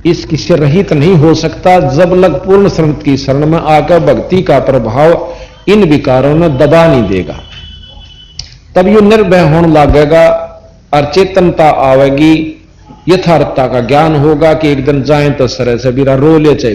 इसकी से रहित नहीं हो सकता जब लग पूर्ण शरण की शरण में आकर भक्ति का प्रभाव इन विकारों में दबा नहीं देगा तब ये निर्भय होने लगेगा और चेतनता आवेगी यथार्थता का ज्ञान होगा कि एक दिन जाए तो सर से बिरा रो ले चाहे